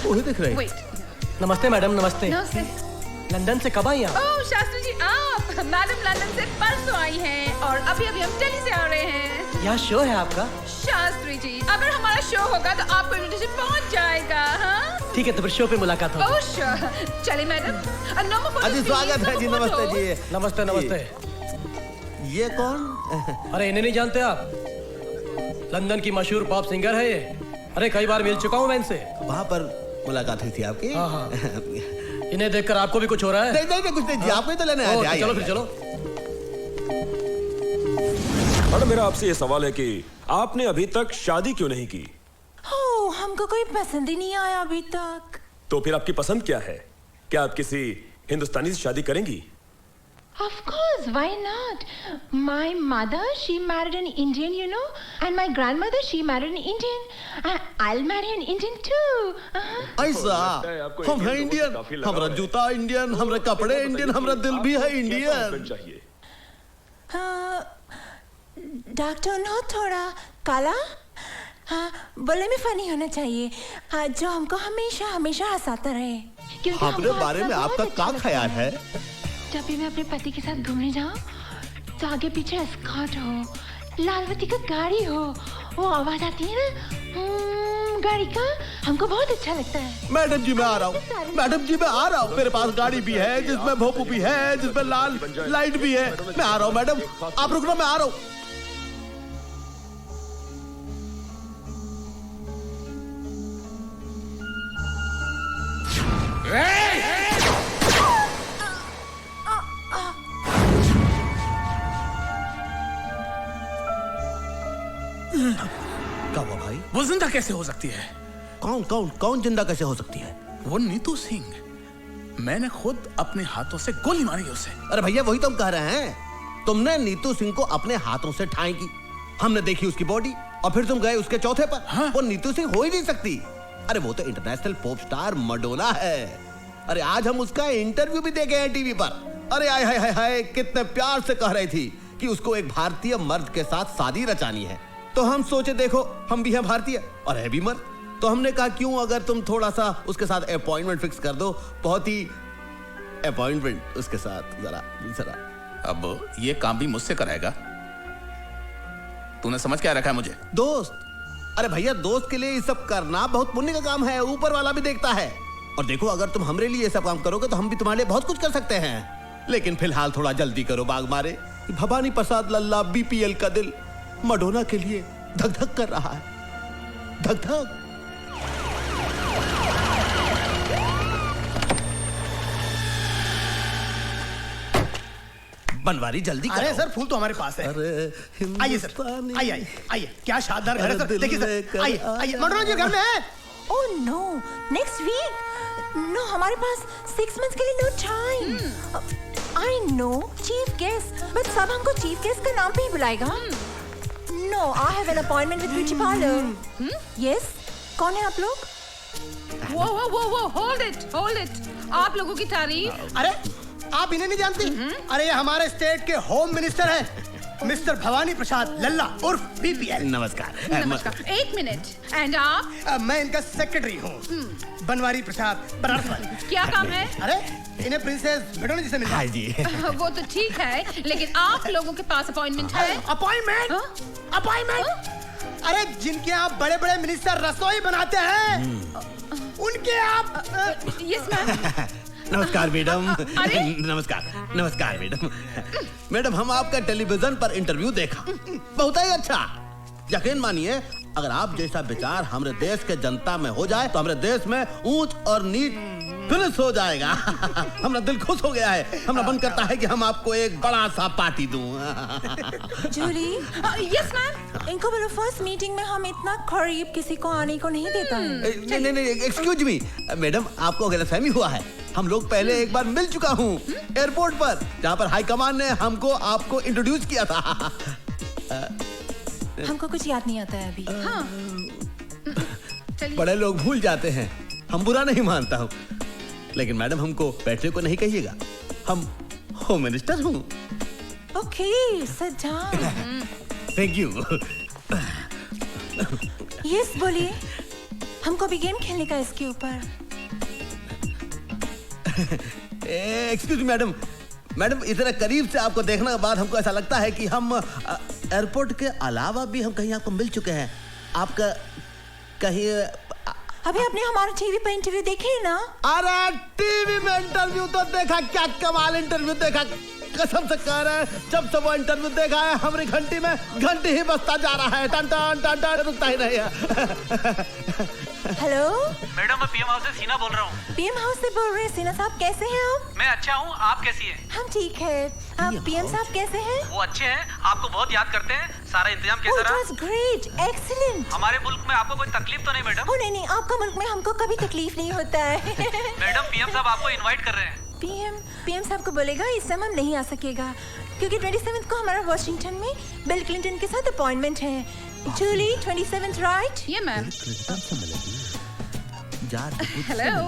वही दिख रही है।
नमस्ते मैडम, नमस्ते।
नमस्ते।
लंदन से कब आई आप?
ओह शास्त्री जी, आप? मैडम लंदन से परसों आई हैं और अभी अभी हम दिल्ली से आ रहे हैं।
यहाँ शो है आपका?
शास्त्री जी, अगर हमारा शो होगा तो आपको इन्विटेशन पहुंच जाएगा। हाँ
ठीक है, तो फिर शो पे मुलाकात होगी।
Oh sure. चलिए मैडम।
अजी स्वागत है जी। नमस्ते जी।
नमस्ते नमस्ते।
ये कौन?
अरे इन्हें नहीं जानते आप? लंदन की मशहूर पॉप सिंगर है ये। अरे कई बार मिल चुका हूँ मैं इनसे।
वहाँ पर मुलाकात हुई थी आपकी?
हाँ हाँ। इन्हें देखकर आपको भी कुछ हो रहा है?
नहीं नहीं कुछ नहीं जी, आपको ही तो लेने आए थे।
चलो फिर चलो।
मैडम, मेरा आपसे ये सवाल है कि आपने अभी तक शादी क्यों नहीं की?
हमको कोई पसंद ही नहीं आया अभी तक।
तो फिर आपकी पसंद क्या है? क्या आप किसी हिंदुस्तानी से शादी करेंगी?
Of course, why not? My mother, she married an Indian, you know, and my grandmother, she married an Indian. I'll marry an Indian too.
ऐसा? हम हैं इंडियन, हमारा जूता इंडियन, हमारे कपड़े इंडियन, हमारा दिल भी है इंडियन।
डॉक्टर नो थोड़ा काला, हाँ बोलने में फनी होना चाहिए, हाँ, जो हमको हमेशा हमेशा हंसाता रहे। क्योंकि
अपने बारे में आपका क्या ख्याल है?
जब भी मैं अपने पति के साथ घूमने जाऊं तो आगे पीछे एस्कॉर्ट हो, लालवती का गाड़ी हो, वो आवाज आती है ना गाड़ी का, हमको बहुत अच्छा लगता है।
मैडम जी मैं आ रहा हूँ, मैडम जी मैं आ रहा हूँ। मेरे पास गाड़ी भी है जिसमें भोपू भी है, जिसमें लाल लाइट भी है। मैं आ रहा हूँ मैडम, आप रुकना, मैं आ रहा हूँ।
क्या हुआ भाई? वो जिंदा कैसे हो सकती है?
कौन जिंदा कैसे हो सकती है?
वो नीतू सिंह। मैंने खुद अपने हाथों से गोली मारी उसे।
अरे भैया वही तो हम कह रहे हैं। तुमने नीतू सिंह को अपने हाथों से ठाई की, हमने देखी उसकी बॉडी, और फिर तुम गए उसके चौथे पर। हाँ? वो नीतू सिंह हो ही नहीं सकती। अरे वो तो इंटरनेशनल पॉप स्टार मडोना है। अरे आज हम उसका इंटरव्यू भी देखे हैं टीवी पर। अरे हाय हाय हाय, कितने प्यार से कह रही थी कि उसको एक भारतीय मर्द के साथ शादी रचानी है। तो हम सोचे देखो हम भी हैं भारतीय और है भी मर्द, तो हमने कहा क्यों अगर तुम थोड़ा सा उसके साथ अपॉइंटमेंट फिक्स कर दो, बहुत ही अपॉइंटमेंट उसके साथ जरा।
अब ये काम भी मुझसे कराएगा? तूने समझ क्या रखा है मुझे?
दोस्त। अरे भैया दोस्त के लिए ये सब करना बहुत पुण्य का काम है, ऊपर वाला भी देखता है। और देखो अगर तुम हमरे लिए ये सब काम करोगे तो हम भी तुम्हारे लिए बहुत कुछ कर सकते हैं। लेकिन फिलहाल थोड़ा जल्दी करो बाग मारे। भवानी प्रसाद लल्ला बीपीएल का दिल मडोना के लिए धक धक कर रहा है, धक धक। बनवारी जल्दी करो।
अरे सर फूल तो हमारे पास है। आइए सर, आइए आइए, क्या शानदार घर है सर। देखिए सर, आइए आइए, मडोना जी घर में है।
Oh no, next week. No, हमारे पास 6 months के लिए no time. I know chief guest, but सब हमको चीफ गेस्ट का नाम पे ही बुलाएगा। No, I have an appointment with beauty parlour. Yes, कौन है आप लोग?
वो होल्ड इट। आप लोगों की तारीफ।
अरे आप इन्हें नहीं जानती? अरे ये हमारे स्टेट के होम मिनिस्टर हैं, मिस्टर भवानी प्रसाद लल्ला उर्फ बीपीएल।
नमस्कार।
एक मिनट। एंड आप?
मैं इनका सेक्रेटरी हूँ, बनवारी प्रसाद बनारस।
क्या काम है?
अरे इन्हें प्रिंसेस मडोना जी से मिलना।
हाँ जी।
वो तो ठीक है, लेकिन आप लोगों के पास अपॉइंटमेंट है?
अपॉइंटमेंट? अरे जिनके आप बड़े बड़े मिनिस्टर रसोई बनाते हैं, उनके आप।
Yes ma'am.
नमस्कार मैडम। नमस्कार मैडम। मैडम हम आपका टेलीविजन पर इंटरव्यू देखा, बहुत ही अच्छा। यकीन मानिए अगर आप जैसा विचार हमारे देश के जनता में हो जाए तो हमारे देश में ऊंच और नीच फिनिश हो जाएगा। हमारा दिल खुश हो गया है। हमारा मन करता है कि हम आपको एक बड़ा सा पार्टी दूं।
जूली।
Yes ma'am.
इनको बोलो फर्स्ट मीटिंग में हम इतना करीब किसी को आने को नहीं देता है।
नहीं, एक्सक्यूज मी मैडम, आपको गलतफहमी हुआ है। हम लोग पहले एक बार मिल चुका हूँ एयरपोर्ट पर, जहाँ पर हाईकमान ने हमको आपको इंट्रोड्यूस किया था।
हमको कुछ याद नहीं आता है अभी।
चलिए।
बड़े लोग भूल जाते हैं, हम बुरा नहीं मानता हूँ, लेकिन मैडम हमको बैठने को नहीं कहिएगा, हम होम मिनिस्टर हूँ।
Okay, sit down.
Thank you.
Yes बोलिए, हमको भी गेम खेलने का इसके ऊपर।
एक्सक्यूज मैडम, इतने करीब से आपको देखने के बाद हमको ऐसा लगता है कि हम एयरपोर्ट के अलावा भी हम कहीं आपको मिल चुके हैं। आपका कहीं
अभी आपने हमारा टीवी पे इंटरव्यू देखे ना?
अरे टीवी में इंटरव्यू तो देखा, क्या कमाल इंटरव्यू देखा, कसम से कह रहे हैं। जब से वो इंटरव्यू देखा है हमारी घंटी में घंटी ही बजता जा रहा है, टन टन टन टन, रुकता ही नहीं है।
हेलो
मैडम, मैं पीएम हाउस से सीना बोल रहा हूँ।
पीएम हाउस से बोल रहे हैं? सीना साहब कैसे हैं आप?
मैं अच्छा हूँ, आप कैसी हैं?
हम ठीक है। आप पीएम साहब कैसे हैं?
वो अच्छे हैं, आपको बहुत याद करते हैं। सारा इंतजाम कैसा रहा?
It was great, excellent।
हमारे मुल्क में आपको कोई तकलीफ तो नहीं मैडम?
नहीं, आपका मुल्क में हमको कभी तकलीफ नहीं होता है।
मैडम पीएम साहब आपको इनवाइट कर रहे हैं।
पीएम साहब को बोलेगा इस समय हम नहीं आ सकेगा, क्योंकि 27 को हमारा वॉशिंगटन में बिल क्लिंटन के साथ अपॉइंटमेंट है। जूली 27 राइट?
ये ma'am.
Hello.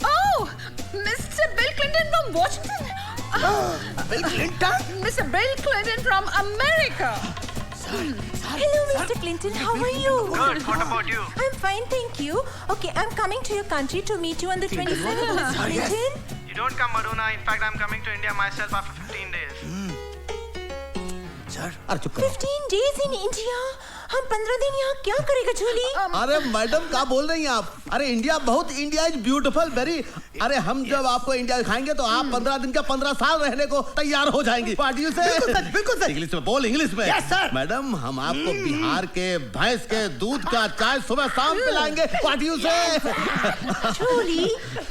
Oh, mister bill Clinton from Washington.
Bill Clinton?
Mister bill Clinton from America.
Hello, Mr. Clinton. How are you?
Good. What about you?
I'm fine, thank you. Okay, I'm coming to your country to meet you on the 27th, Mr. Clinton.
You don't come, Madonna. In fact, I'm coming to India myself after 15 days.
अरे चुप करो।
15 days in India? हम 15 दिन यहाँ क्या करेगा जूली?
अरे madam क्या बोल रही हैं आप? अरे इंडिया इज ब्यूटीफुल वेरी। अरे हम जब आपको इंडिया दिखाएंगे तो आप 15 दिन का 15 साल रहने को तैयार हो जाएंगे। पार्टियों से
बिल्कुल सर।
इंग्लिश में बोल, इंग्लिश में।
Yes sir.
मैडम हम आपको बिहार के भैंस के दूध का चाय सुबह शाम पिलाएंगे पार्टियों से।
जूली,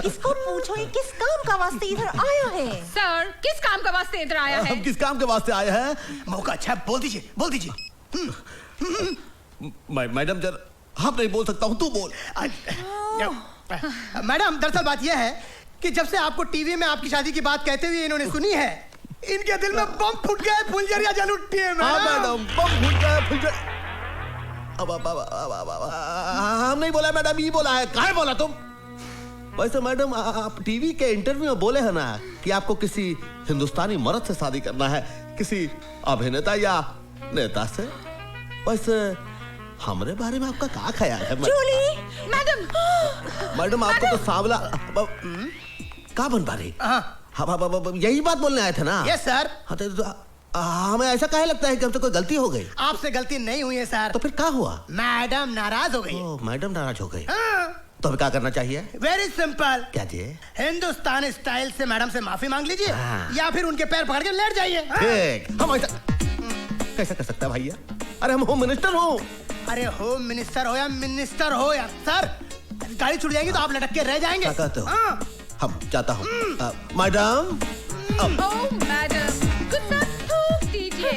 इसको पूछो ये किस काम का वास्ते इधर आया है?
सर, किस काम का वास्ते इधर आया है?
हम किस काम के वास्ते आए हैं?
मौका अच्छा, बोल दीजिए।
मैडम जर आप नहीं बोल सकता हूँ, तू बोल।
मैडम दरअसल बात यह है कि जब से आपको टीवी में आपकी शादी की बात कहते हुए इन्होंने सुनी है, इनके दिल में बम फूट गया है, फुलझड़ियां जल उठी है
मैडम, बम फूट गया है, फुलझड़ी। अब हम नहीं बोला मैडम, ये बोला है। कहाँ बोला तुम? वैसे मैडम आप टीवी के इंटरव्यू में बोले हैं ना कि आपको किसी हिंदुस्तानी मर्द से शादी करना है, किसी अभिनेता या नेता से। वैसे हमारे बारे में आपका क्या ख्याल है?
जूली मैडम,
मैडम आपको तो सांवला का बन पा रही? हाँ, यही बात बोलने आए थे ना?
Yes sir.
हाँ तो हमें ऐसा काहे लगता है कि हमसे कोई गलती हो गई?
आपसे गलती नहीं हुई है सर।
तो फिर क्या हुआ?
मैडम नाराज हो गई।
मैडम नाराज हो गई। तो हमें क्या करना चाहिए?
Very simple.
क्या जी?
हिंदुस्तानी स्टाइल से मैडम से माफी मांग लीजिए या फिर उनके पैर पकड़ के लेट जाइए।
ठीक। हम ऐसा कैसे कर सकते हैं भैया? अरे हम होम मिनिस्टर हो।
अरे होम मिनिस्टर हो या मिनिस्टर हो या सर, गाड़ी छूट जाएगी तो आप लटक के रह जाएंगे।
क्या कहते हो? हम चाहता हूँ मैडम।
मैडम कुछ थूक दीजिए।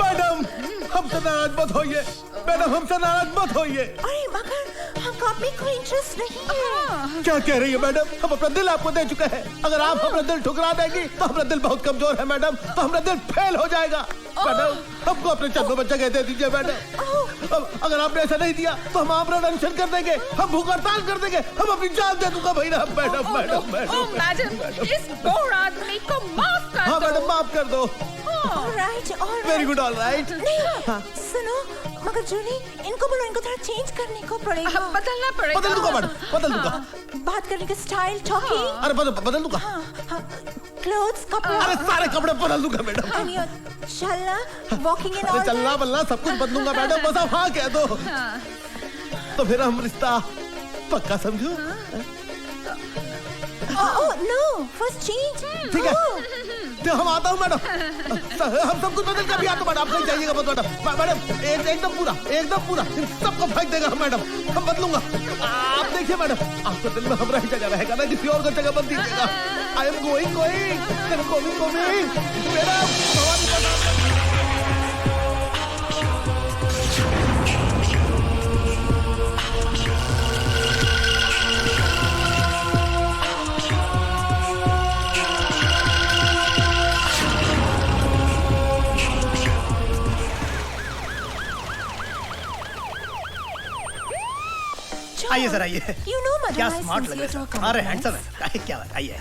मैडम हमसे नाराज मत होइए। मैडम हमसे नाराज मत होइए।
अरे मगर हमको आप में कोई इंटरेस्ट नहीं है।
क्या कह रही है मैडम? हम अपना दिल आपको दे चुके हैं। अगर आप अपना दिल ठुकरा देंगी तो हमारा दिल बहुत कमजोर है मैडम, तो हमारा दिल फेल हो जाएगा। मैडम हमको अपने चंदों में जगह दे दीजिए मैडम। अगर आपने ऐसा नहीं दिया तो हम आपका अनशन कर देंगे, हम भूख हड़ताल कर देंगे, हम अपनी जान दे दूंगा भैया। मैडम मैडम
मैडम इस बोर आदमी को माफ कर दो।
हाँ मैडम माफ कर दो।
Alright alright.
Very good alright.
नहीं सुनो, मगर जूली इनको बोलो, इनको थोड़ा चेंज करने को पड़ेगा।
बदलना पड़ेगा।
बदल दूंगा मैडम, बदल दूंगा।
बात करने का स्टाइल, टॉकिंग।
अरे बदल दूंगा।
क्लोथ्स, कपड़ा।
अरे सारे कपड़े बदल दूंगा मैडम।
चलना, वॉकिंग एंड ऑल।
चलना बल्ला सब कुछ बदलूंगा मैडम, बस आप हाँ कह दो। तो फिर हम रिश्ता पक्का समझो।
No first change.
ठीक है तो हम आता हूँ मैडम। हम सब कुछ बदल कर भी आता मैडम, आप कहीं जाइएगा मत मैडम। एकदम पूरा सबको फेंक देगा मैडम, हम बदलूंगा। आप देखिए मैडम, आपके दिल में हमारा ही जगह रहेगा ना, किसी और का जगह मत दीजिएगा। आई एम गोइंग मैडम।
आइए सर आइए।
You know, madam,
क्या
I
स्मार्ट लग
sincere
रहा
to
है। अरे हैंडसम है। क्या बात, आइए।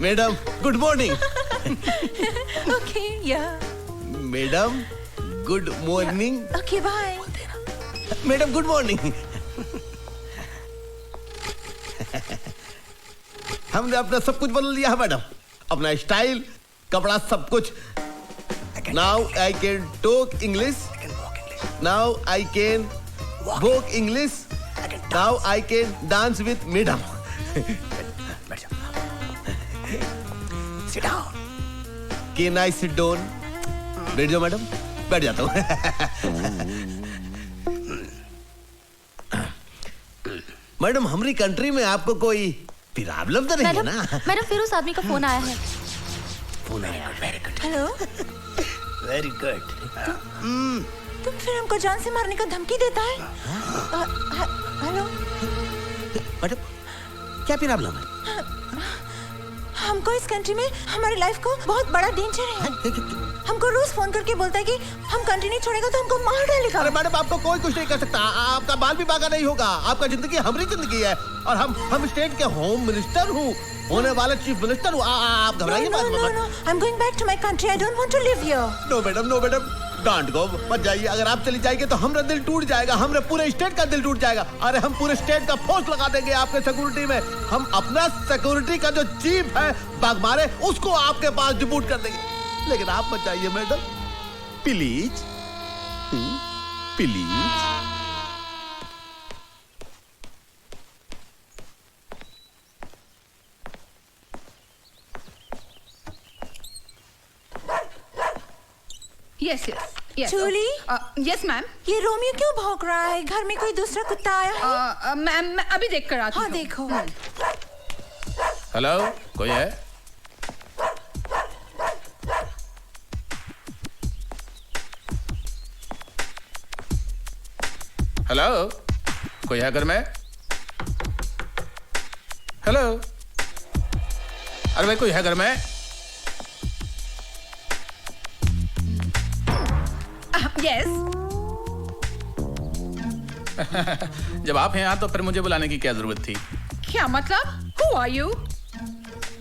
Madam good morning.
ओके या।
Madam good morning.
Okay bye.
Madam good morning. हमने अपना सब कुछ बदल लिया है मैडम, अपना स्टाइल, कपड़ा, सब कुछ। Now I can talk English, now I can walk English, now I can dance with madam.
Sit down.
Can I sit down? बैठ जाओ मैडम। बैठ जाता हूँ। मैडम हमारी कंट्री में आपको कोई प्रॉब्लम तो नहीं है ना?
मैडम फिर उस आदमी का फोन आया है।
फोन आया, very good.
Hello.
Very good.
तुम फिर हमको जान से मारने का धमकी देता है? हेलो।
मैडम क्या प्रॉब्लम है?
हमको इस कंट्री में हमारी लाइफ को बहुत बड़ा डेंजर है। हमको रोज फोन करके बोलता है कि हम कंट्री नहीं छोड़ेगा तो हमको मार डालेगा।
अरे मैडम आपको कोई कुछ नहीं कर सकता, आपका बाल भी बांका नहीं होगा। आपका जिंदगी हमारी जिंदगी है और हम स्टेट के होम मिनिस्टर हूँ, होने वाले चीफ मिनिस्टर हूँ। आप घबराइए मत।
No, I am going back to my country. I don't want to live here.
No madam don't go, मत जाइए। अगर आप चली जाएंगे तो हमारा दिल टूट जाएगा, हमारे पूरे स्टेट का दिल टूट जाएगा। अरे हम पूरे स्टेट का फोर्स लगा देंगे आपके सिक्योरिटी में। हम अपना सिक्योरिटी का जो चीफ है बागमारे, उसको आपके पास डिप्यूट कर देंगे। लेकिन आप मत जाइए madam, please please.
Yes
Julie.
Yes ma'am.
ये रोमियो क्यों भौंक रहा है? घर में कोई दूसरा कुत्ता आया है?
मैम मैं अभी देख कर आती हूँ।
हाँ देखो।
हेलो, कोई है? हेलो, कोई है घर में? हेलो, अरे भाई कोई है घर में?
यस।
जब आप हैं यहाँ तो फिर मुझे बुलाने की क्या जरूरत थी?
क्या मतलब? Who are you?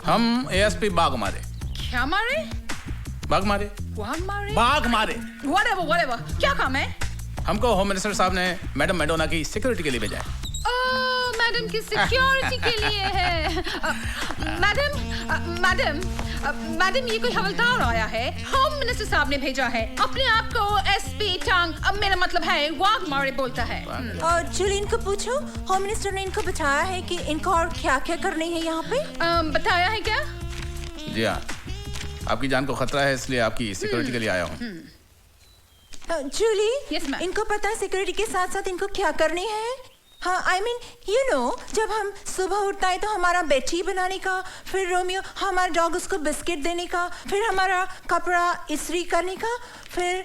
हम एएसपी बाघ मारे।
क्या मारे?
बाघ मारे।
बाघ मारे?
बाघ मारे।
Whatever. क्या काम है?
हमको होम मिनिस्टर साहब ने मैडम मैडोना की सिक्योरिटी के लिए भेजा है।
मैडम की सिक्योरिटी के लिए है। मैडम ये कोई हवलदार आया है, होम मिनिस्टर साहब ने भेजा है। अपने आप को एसपी टांग, अब मेरा मतलब है वाघ मारे बोलता है।
और जूली, इनको पूछो, होम मिनिस्टर ने इनको बताया है कि इनको और क्या क्या करनी है यहाँ पे?
बताया है क्या?
जी हाँ, आपकी जान को खतरा है इसलिए आपकी सिक्योरिटी के लिए आया हूँ।
जूली, इनको पता है सिक्योरिटी के साथ साथ इनको क्या करनी है? हाँ, I mean, you know, जब हम सुबह उठता है तो हमारा बेडशीट बनाने का, फिर रोमियो हमारा डॉग उसको बिस्किट देने का, फिर हमारा कपड़ा इस्त्री करने का, फिर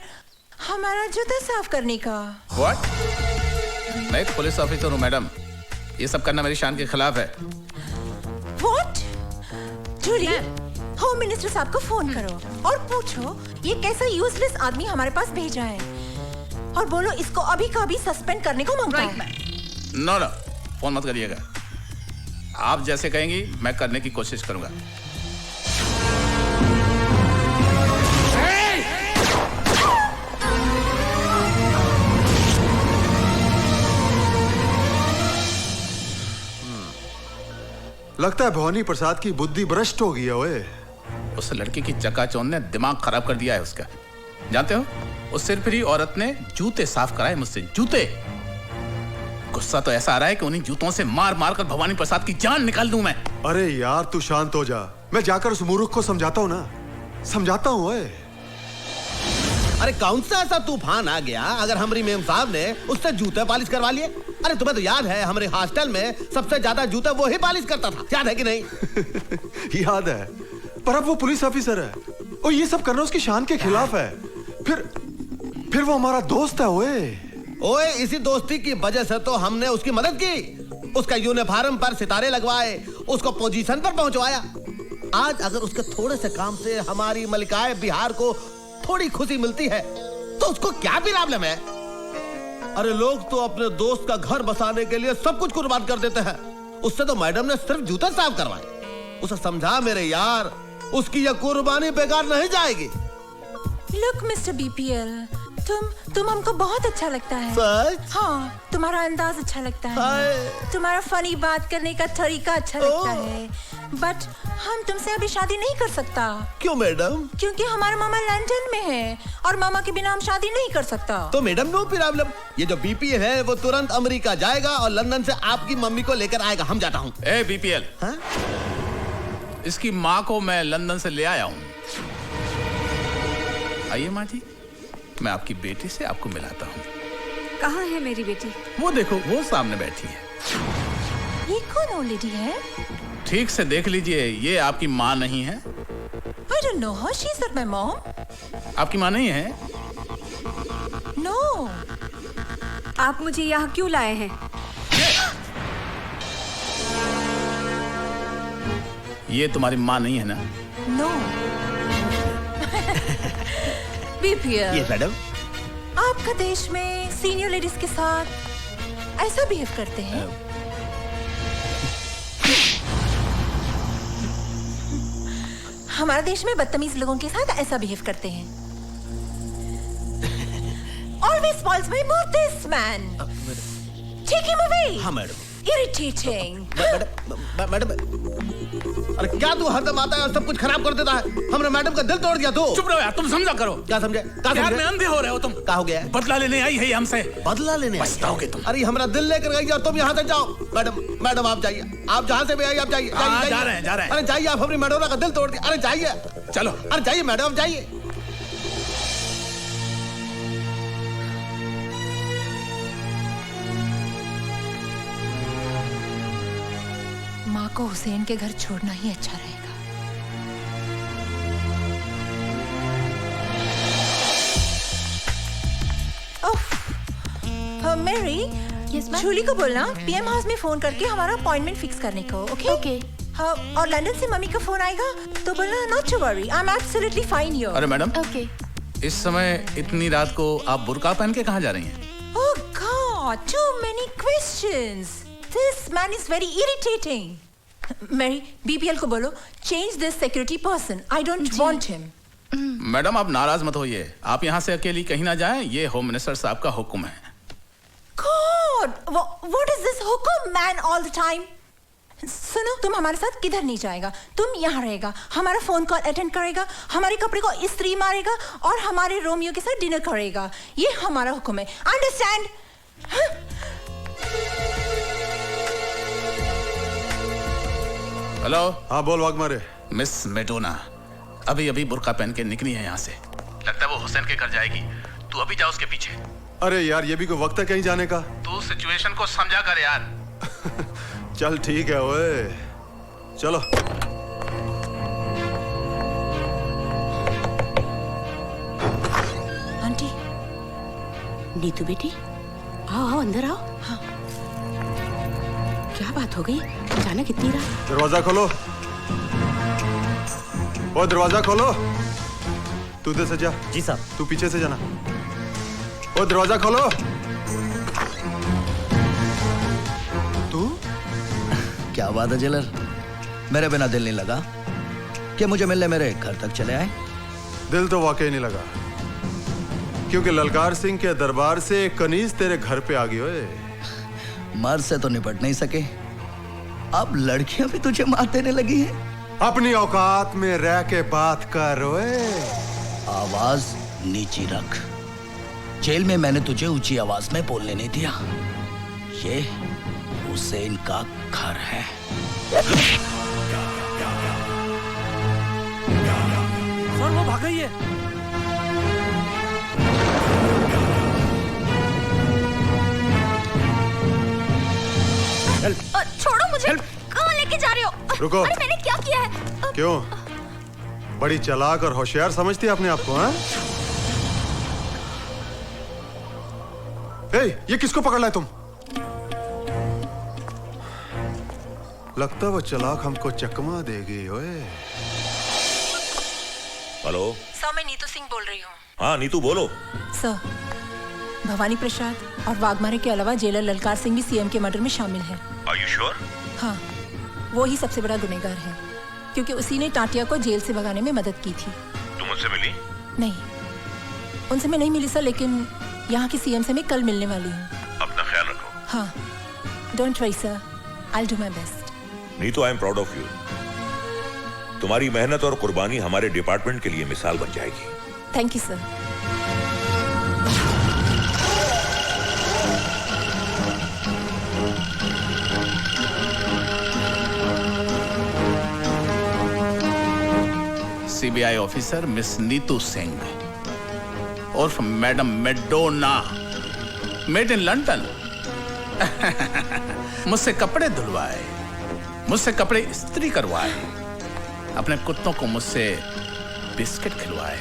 हमारा जूता साफ करने का।
What? मैं एक पुलिस ऑफिसर हूँ मैडम, ये सब करना मेरी शान के खिलाफ है।
What? जूली, होम मिनिस्टर साहब को फोन करो और पूछो ये कैसा यूजलेस आदमी हमारे पास भेजा है, और बोलो इसको अभी का अभी सस्पेंड करने को मांगता है।
नो, फोन मत करिएगा। आप जैसे कहेंगी मैं करने की कोशिश करूंगा।
लगता है भवानी प्रसाद की बुद्धि भ्रष्ट हो गई है। ओए,
उस लड़के की चकाचौंध ने दिमाग खराब कर दिया है उसका। जानते हो, उस सिरफिरी औरत ने जूते साफ कराए मुझसे, जूते। गुस्सा तो ऐसा आ रहा है कि उन्हीं जूतों से मार मार कर भवानी प्रसाद की जान निकाल दूं मैं।
अरे यार तू शांत हो जा, मैं जाकर उस मूर्ख को समझाता हूँ ना, समझाता हूँ। ओए,
अरे कौन सा ऐसा तूफान आ गया अगर हमारी मेम साहब ने उससे जूते पॉलिश करवा लिए? अरे तुम्हें तो याद है हमारे हॉस्टल में सबसे ज्यादा जूते वो ही पॉलिश करता था, याद है कि नहीं?
याद है, पर अब वो पुलिस ऑफिसर है और ये सब करना उसकी शान के खिलाफ है। फिर वो हमारा दोस्त है।
ओए, इसी दोस्ती की वजह से तो हमने उसकी मदद की, उसका यूनिफॉर्म पर सितारे लगवाए, उसको पोजीशन पर पहुंचवाया। आज अगर उसके थोड़े से काम से हमारी मलिकाए बिहार को थोड़ी खुशी मिलती है तो उसको क्या प्रॉब्लम है? अरे लोग तो अपने दोस्त का घर बसाने के लिए सब कुछ कुर्बान कर देते हैं, उससे तो मैडम ने सिर्फ जूते साफ करवाए। उसे समझा मेरे यार, उसकी यह कुर्बानी बेकार नहीं जाएगी।
लुक मिस्टर बीपीएल, तुम हमको बहुत अच्छा लगता है।
सच?
हाँ, तुम्हारा अंदाज अच्छा लगता है, तुम्हारा फनी बात करने का तरीका अच्छा लगता है, बट हम तुमसे अभी शादी नहीं कर सकता।
क्यों मैडम?
क्योंकि हमारा मामा लंदन में है और मामा के बिना हम शादी नहीं कर सकता।
तो मैडम नो प्रॉब्लम, ये जो बीपीएल है वो तुरंत अमेरिका जाएगा और लंदन से आपकी मम्मी को लेकर आएगा। हम जाता हूँ।
ए बीपीएल, इसकी माँ को मैं लंदन से ले आया हूँ। आइए माँ जी, मैं आपकी बेटी से आपको मिलाता हूँ।
कहाँ है मेरी बेटी?
वो देखो, वो सामने बैठी है।
ये कौन ओल्ड लेडी है?
ठीक से देख लीजिए, ये आपकी माँ नहीं है।
I don't know her. She's not my mom.
आपकी माँ नहीं है?
No.
आप मुझे यहाँ क्यों लाए हैं?
ये तुम्हारी माँ नहीं है ना?
No. बीपीएल।
ये मैडम,
आपका देश में सीनियर लेडीज के साथ ऐसा बिहेव करते हैं? हमारे देश में बदतमीज लोगों के साथ ऐसा बिहेव करते हैं। Always spoils my mood, this man. Take him away.
हाँ मैडम।
Irritating.
मैडम, अरे क्या तू हरदम आता है और सब कुछ खराब कर देता है? हमने मैडम का दिल तोड़ दिया। तो
चुप रहो यार, तुम समझा करो।
क्या समझे?
प्यार में अंधे हो रहे हो तुम।
क्या हो गया?
बदला लेने आई है हमसे।
बदला लेने
पछताओगे तुम।
अरे हमारा दिल लेकर गई और तुम यहाँ से जाओ। मैडम आप जाइए, आप जहाँ से भी आई आप जाइए।
जा रहे हैं।
अरे जाइए, आप अपनी मैडोना का दिल तोड़ दिया। अरे जाइए,
चलो।
अरे जाइए मैडम, जाइए।
माँ को हुसैन के घर छोड़ना ही अच्छा रहेगा। मैरी, जूली को बोलना पीएम हाउस में फोन करके हमारा अपॉइंटमेंट फिक्स करने को, ओके?
ओके।
हाँ, और लंदन से मम्मी का फोन आएगा तो बोलना not to worry, I am absolutely fine here.
अरे मैडम,
ओके।
इस समय इतनी रात को आप बुर्का पहन के कहाँ जा रही हैं?
Oh God, too many questions. This man is very irritating. Mary, BPL को बोलो change this security person. I don't want him.
Madam आप नाराज मत होइए, आप यहाँ से अकेली कहीं ना जाएं, ये होम मिनिस्टर साहब का हुक्म है।
God, what is this हुक्म man all the time? सुनो, तुम हमारे साथ किधर नहीं जाएगा, तुम यहाँ रहेगा, हमारा फोन कॉल अटेंड करेगा, हमारे कपड़े को इस्त्री मारेगा और हमारे रोमियो के साथ डिनर करेगा। ये हमारा हुक्म है, अंडरस्टैंड?
हेलो।
हाँ बोल वाघमारे।
मिस मेडोना अभी अभी बुर्का पहन के निकली है यहाँ से, लगता है वो हुसैन के घर जाएगी, तू अभी जा उसके पीछे।
अरे यार ये भी कोई वक्त है कहीं जाने का?
तू सिचुएशन को समझा कर यार।
चल ठीक है ओए, चलो।
आंटी, नीतू बेटी, आओ आओ अंदर आओ। हाँ। क्या बात हो गई, अचानक इतनी रात?
दरवाजा खोलो, ओ दरवाजा खोलो। तू इधर से जा।
जी साहब।
तू पीछे से जाना। ओ दरवाजा खोलो।
क्या बात है जेलर, मेरे बिना दिल नहीं लगा कि मुझे मिलने मेरे घर तक चले आए?
दिल तो वाकई नहीं लगा, क्योंकि ललकार सिंह के दरबार से एक कनीज तेरे घर पे आ गई। ओए
मर्द से तो निपट नहीं सके, अब लड़कियां भी तुझे मार देने लगी हैं।
अपनी औकात में रह के बात कर। ओए
आवाज नीची रख, जेल में मैंने तुझे ऊंची आवाज में बोलने नहीं दिया। ये हुसैन का घर है।
सर वो भाग गई है।
छोड़ो मुझे, कहाँ लेके जा रहे हो?
रुको।
अरे मैंने क्या किया है?
क्यों बड़ी चालाक और होशियार समझती है अपने आप को? हाँ ये किसको पकड़ लाए तुम? लगता वो चालाक हमको चकमा देगी। ओए
हेलो
सर, मैं नीतू सिंह बोल रही हूँ।
हाँ नीतू बोलो।
सर, भवानी प्रसाद और वाघमारे के अलावा जेलर ललकार सिंह भी सीएम के मर्डर में शामिल है।
Are you sure?
हाँ, वो ही सबसे बड़ा गुनहगार है, क्योंकि उसी ने टाटिया को जेल से भगाने में मदद की थी।
तुम उनसे मिली?
नहीं, उनसे मैं नहीं मिली सर, लेकिन यहाँ की सीएम से मैं कल मिलने वाली हूँ।
अपना ख्याल रखो।
हाँ, don't worry sir, I will do my best.
Neetu, I am proud of you. तुम्हारी मेहनत और कुर्बानी हमारे डिपार्टमेंट के लिए मिसाल बन जाएगी।
Thank you sir.
CBI officer miss Neetu Singh उर्फ madam Madonna, made in London. मुझसे कपड़े धुलवाए, मुझसे इस्त्री इस्त्री करवाए, अपने कुत्तों को मुझसे बिस्किट खिलवाए,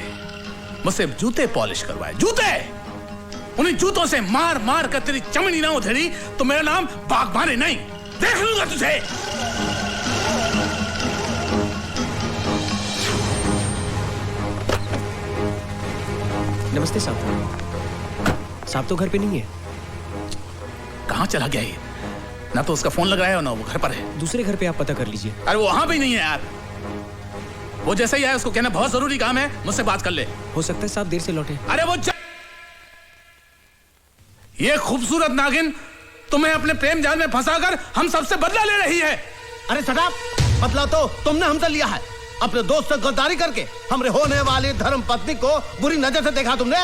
मुझसे जूते पॉलिश करवाए। जूते, उन्हीं जूतों से मार मार कर तेरी चमड़ी ना उधेड़ी तो मेरा नाम वाघमारे नहीं, देख लूंगा तुझे।
नमस्ते साहब। साहब तो घर पे नहीं है।
कहाँ चला गया ये? ना तो उसका फोन लग रहा है और ना वो घर पर है।
दूसरे घर पे आप पता कर लीजिए।
अरे वो वहां भी नहीं है यार। वो जैसे ही आया उसको कहना बहुत जरूरी काम है, मुझसे बात कर ले।
हो सकता है साहब देर से लौटे।
अरे वो ये खूबसूरत नागिन तुम्हें अपने प्रेम जाल में फंसाकर हम सबसे बदला ले रही है।
अरे सदाब, बदला तो तुमने हमसे लिया है, अपने दोस्त से गद्दारी करके हमरे होने वाली धर्म पत्नी को बुरी नजर से देखा तुमने।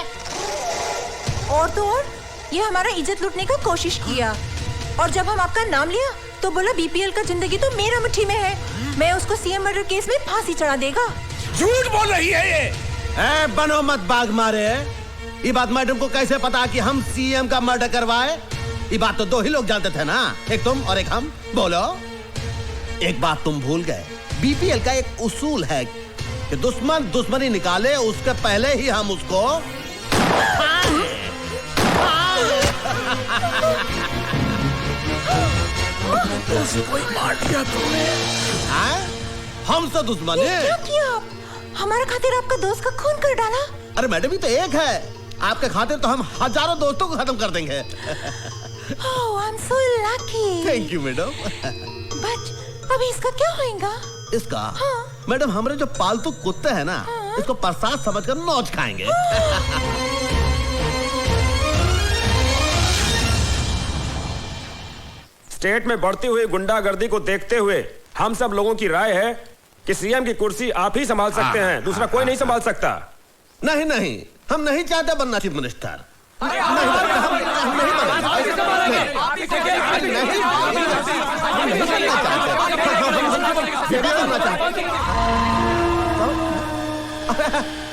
और तो और ये हमारा इज्जत लूटने का कोशिश किया, और जब हम आपका नाम लिया तो बोला बीपीएल का जिंदगी तो मेरा मुट्ठी में है, मैं उसको सीएम मर्डर केस में फांसी चढ़ा देगा।
झूठ बोल रही है ये।
बनो मत बाग मारे। ये बात मैडम को कैसे पता कि हम सीएम का मर्डर करवाए? ये बात तो दो ही लोग जानते थे ना, एक तुम और एक हम। बोलो। एक बात तुम भूल गए, बीपीएल का एक उसूल है कि दुश्मन दुश्मनी निकाले उसके पहले ही हम उसको दोस्त को ही मार दिया तुमने। हम तो दुश्मन
ये
है।
क्या किया आप? हमारे खातिर आपका दोस्त का खून कर डाला।
अरे मैडम ये तो एक है, आपके खातिर तो हम हजारों दोस्तों को खत्म कर देंगे।
Oh, I'm so lucky.
Thank you madam.
But अभी इसका क्या होएगा?
इसका मैडम हमारे जो पालतू कुत्ते हैं ना, इसको प्रसाद समझकर नोच खाएंगे।
स्टेट में बढ़ती हुई गुंडागर्दी को देखते हुए हम सब लोगों की राय है कि सीएम की कुर्सी आप ही संभाल सकते हैं, दूसरा कोई नहीं संभाल सकता।
नहीं नहीं, हम नहीं चाहते बनना चीफ मिनिस्टर।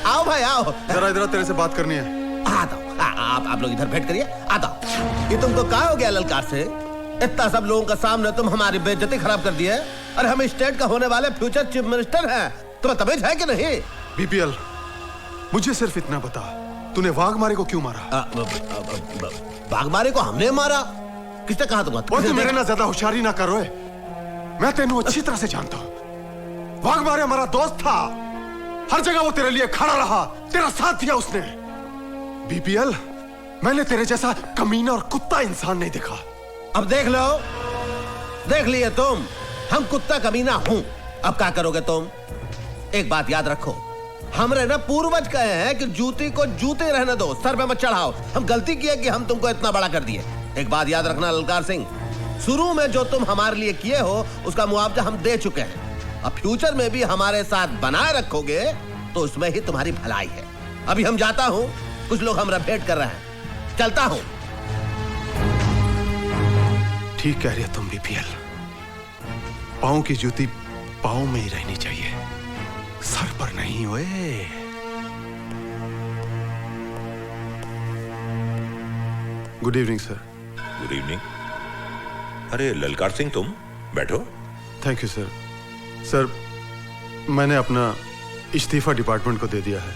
आओ भाई आओ,
जरा इधर तेरे से बात करनी है।
आप लोग इधर भेंट करिए। आता ये तुमको क्या हो गया ललकार से? इतना सब लोगों का सामने तुम हमारी बेइज्जती खराब कर दी है। और हम स्टेट का होने वाले फ्यूचर चीफ मिनिस्टर हैं, तुम्हें तमीज है कि नहीं?
बीपीएल, मुझे सिर्फ इतना बता, तूने वाघमारे को क्यों मारा?
वाघमारे को हमने मारा? किसने कहा तुम्हें?
तू मेरे ना ज्यादा होशियारी ना करो। मैं तेनू अच्छी तरह से जानता हूँ। वाघमारे हमारा दोस्त था, हर जगह वो तेरे लिए खड़ा रहा, तेरा साथ दिया उसने। बीपीएल, मैंने तेरे जैसा कमीना और कुत्ता इंसान नहीं देखा।
अब देख लो, देख लिए तुम, हम कुत्ता कमीना हूं। अब क्या करोगे तुम? एक बात याद रखो, हमरे ना पूर्वज कहे हैं कि जूती को जूते रहने दो, सर पे मत चढ़ाओ। हम गलती किए कि हम तुमको इतना बड़ा कर दिए। एक बात याद रखना ललकार सिंह, शुरू में जो तुम हमारे लिए किए हो उसका मुआवजा हम दे चुके हैं। अब फ्यूचर में भी हमारे साथ बनाए रखोगे तो उसमें ही तुम्हारी भलाई है। अभी हम जाता हूं, कुछ लोग हमरा भेंट कर रहे हैं, चलता हूं।
ठीक कह रही है तुम बीपीएल, पाँव की जूती पाँव में ही रहनी चाहिए, सर पर नहीं। ओए good evening sir.
Good evening. अरे ललकार सिंह, तुम बैठो।
Thank you sir. सर, मैंने अपना इस्तीफा डिपार्टमेंट को दे दिया है,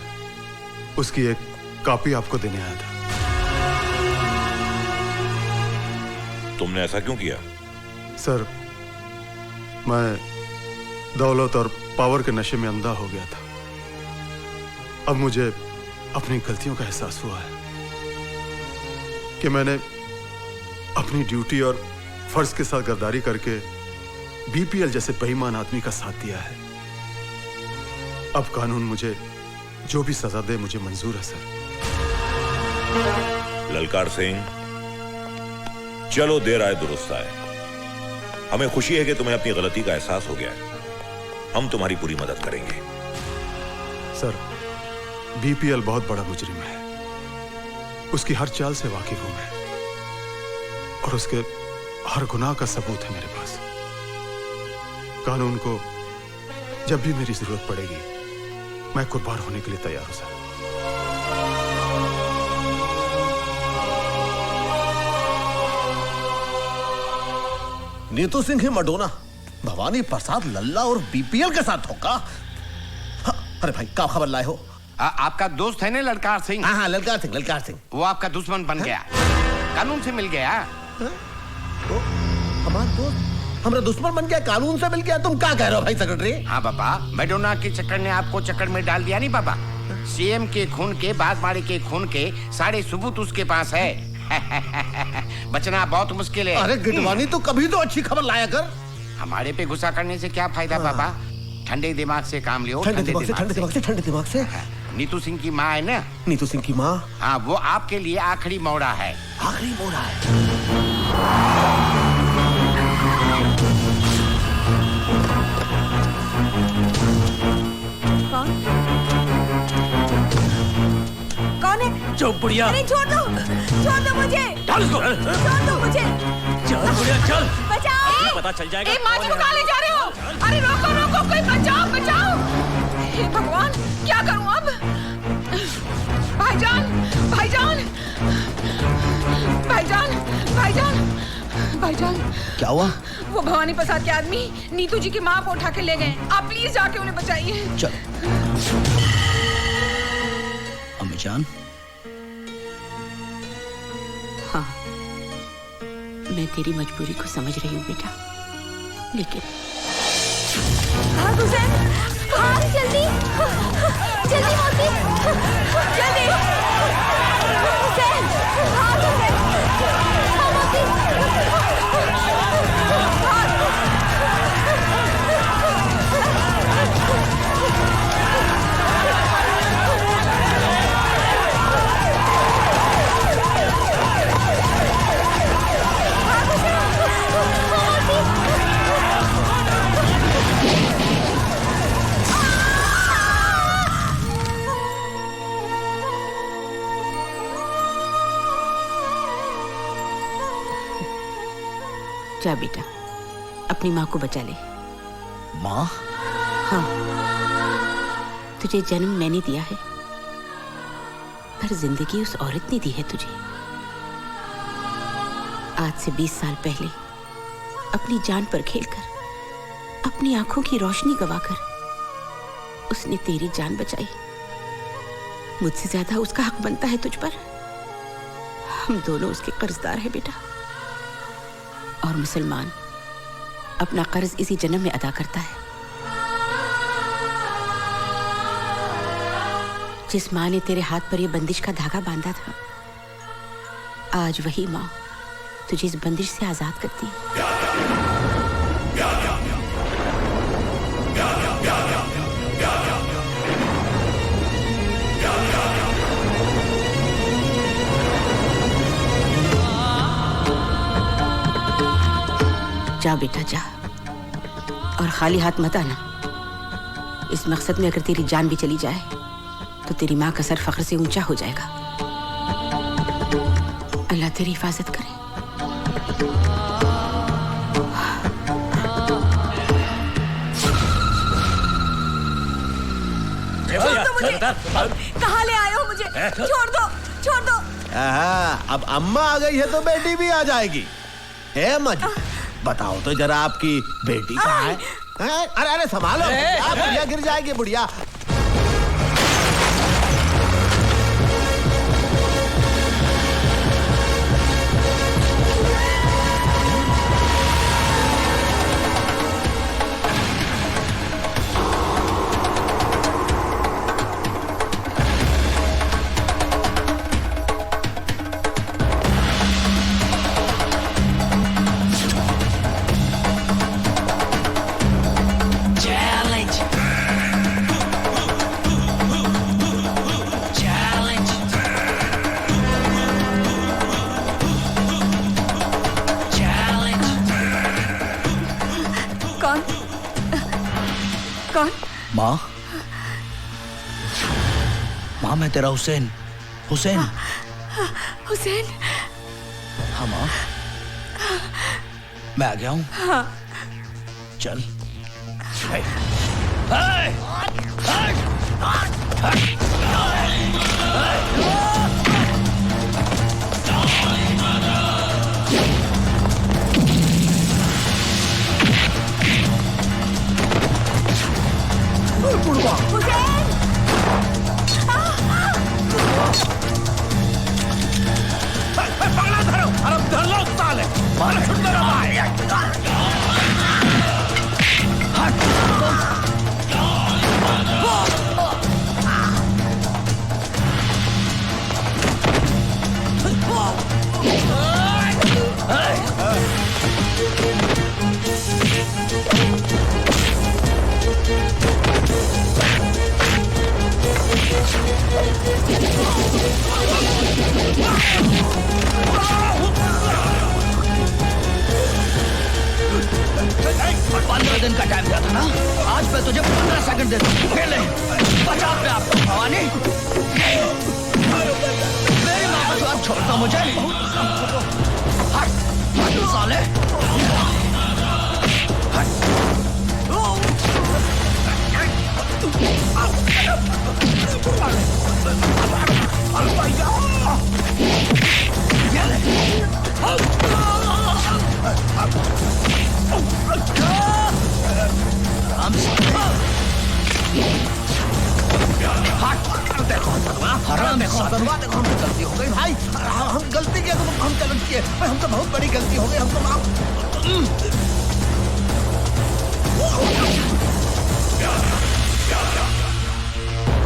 उसकी एक कॉपी आपको देने आया था।
तुमने ऐसा क्यों किया?
सर, मैं दौलत और पावर के नशे में अंधा हो गया था। अब मुझे अपनी गलतियों का एहसास हुआ है कि मैंने अपनी ड्यूटी और फर्ज के साथ गद्दारी करके बीपीएल जैसे बेईमान आदमी का साथ दिया है। अब कानून मुझे जो भी सजा दे मुझे मंजूर है सर।
ललकार सिंह, चलो देर आए दुरुस्त आए। हमें खुशी है कि तुम्हें अपनी गलती का एहसास हो गया है। हम तुम्हारी पूरी मदद करेंगे।
सर, बीपीएल बहुत बड़ा मुजरिम है, उसकी हर चाल से वाकिफ हूं मैं, और उसके हर गुनाह का सबूत है मेरे पास। कानून को जब भी मेरी जरूरत पड़ेगी मैं कुर्बान होने के लिए तैयार हूं सर।
नीतू सिंह ही मडोना भवानी प्रसाद लल्ला और बीपीएल के साथ होगा। अरे भाई क्या खबर लाए हो?
आपका दोस्त है ना ललकार सिंह?
हाँ ललकार सिंह, ललकार सिंह।
वो आपका दुश्मन बन गया, कानून से मिल गया।
हमारा दोस्त हमारा दुश्मन बन गया, कानून से मिल गया? तुम क्या कह रहे हो भाई सेक्रेटरी?
हाँ बाबा, मैडोना के चक्कर ने आपको चक्कर में डाल दिया नहीं बाबा। सीएम के खून के, बागमारे के खून के सारे सबूत उसके पास है। बचना बहुत मुश्किल है।
अरे गिडवानी, तो कभी तो अच्छी खबर लाया कर।
हमारे पे गुस्सा करने से क्या फायदा बाबा? ठंडे दिमाग से काम लियो।
ठंडे दिमाग से।
नीतू सिंह की माँ है ना?
नीतू सिंह की माँ?
हाँ, वो आपके लिए आखिरी मोड़ा है।
आखिरी मोड़ा है?
कौन है?
चुप बुढ़िया।
अरे छोड़ दो मुझे।
चल इसको।
छोड़ दो मुझे।
चल बुढ़िया चल।
बचाओ।
पता चल जाएगा।
माँ जी को कहाँ ले जा रहे हो? अरे रोको, कोई बचाओ। हे भगवान, क्या करूं अब? भाईजान।
क्या हुआ?
वो भवानी प्रसाद के आदमी नीतू जी की माँ को उठा के ले गए। आप प्लीज जाके उन्हें बचाइए।
चल। अम्मी जान।
हाँ, मैं तेरी मजबूरी को समझ रही हूँ बेटा। लेकिन
हाँ हुसैन, हाँ जल्दी जल्दी मौसी, जल्दी हुसैन, हाँ हुसैन, हाँ मौसी,
जा बेटा, अपनी माँ को बचा ले।
माँ?
हाँ, तुझे जन्म मैंने दिया है, पर जिंदगी उस औरत ने दी है तुझे। आज से 20 साल पहले अपनी जान पर खेलकर, अपनी आंखों की रोशनी गवाकर उसने तेरी जान बचाई। मुझसे ज्यादा उसका हक बनता है तुझ पर। हम दोनों उसके कर्जदार हैं बेटा। और मुसलमान अपना कर्ज इसी जन्म में अदा करता है। जिस माँ ने तेरे हाथ पर यह बंदिश का धागा बांधा था, आज वही माँ तुझे इस बंदिश से आजाद करती है। जा बेटा जा, और खाली हाथ मत आना। इस मकसद में अगर तेरी जान भी चली जाए तो तेरी माँ का सर फख्र से ऊंचा हो जाएगा। अल्लाह तेरी हिफाजत करे।
कहाँ ले आए हो मुझे? छोड़ दो, छोड़ दो।
अब अम्मा आ गई है तो बेटी भी आ जाएगी। है अम्मा जी, बताओ तो जरा आपकी बेटी कहाँ है? अरे अरे संभालो, बुढ़िया गिर जाएगी बुढ़िया।
माँ, माँ मैं तेरा हुसैन। हुसैन।
हुसैन।
हाँ माँ, मैं आ गया हूँ।
हाँ।
चल। दिन का टाइम दिया था ना, आज मैं तुझे 15 सेकंड देता हूँ। खेल ले, बचा अपने आप को भवानी। मेरी माँ को आप छोड़ता मुझे? हट, हट साले। देखो गलती हो गई भाई, हम गलती किया तो हम गलत किए, हम तो बहुत बड़ी गलती हो गई, हमको माफ।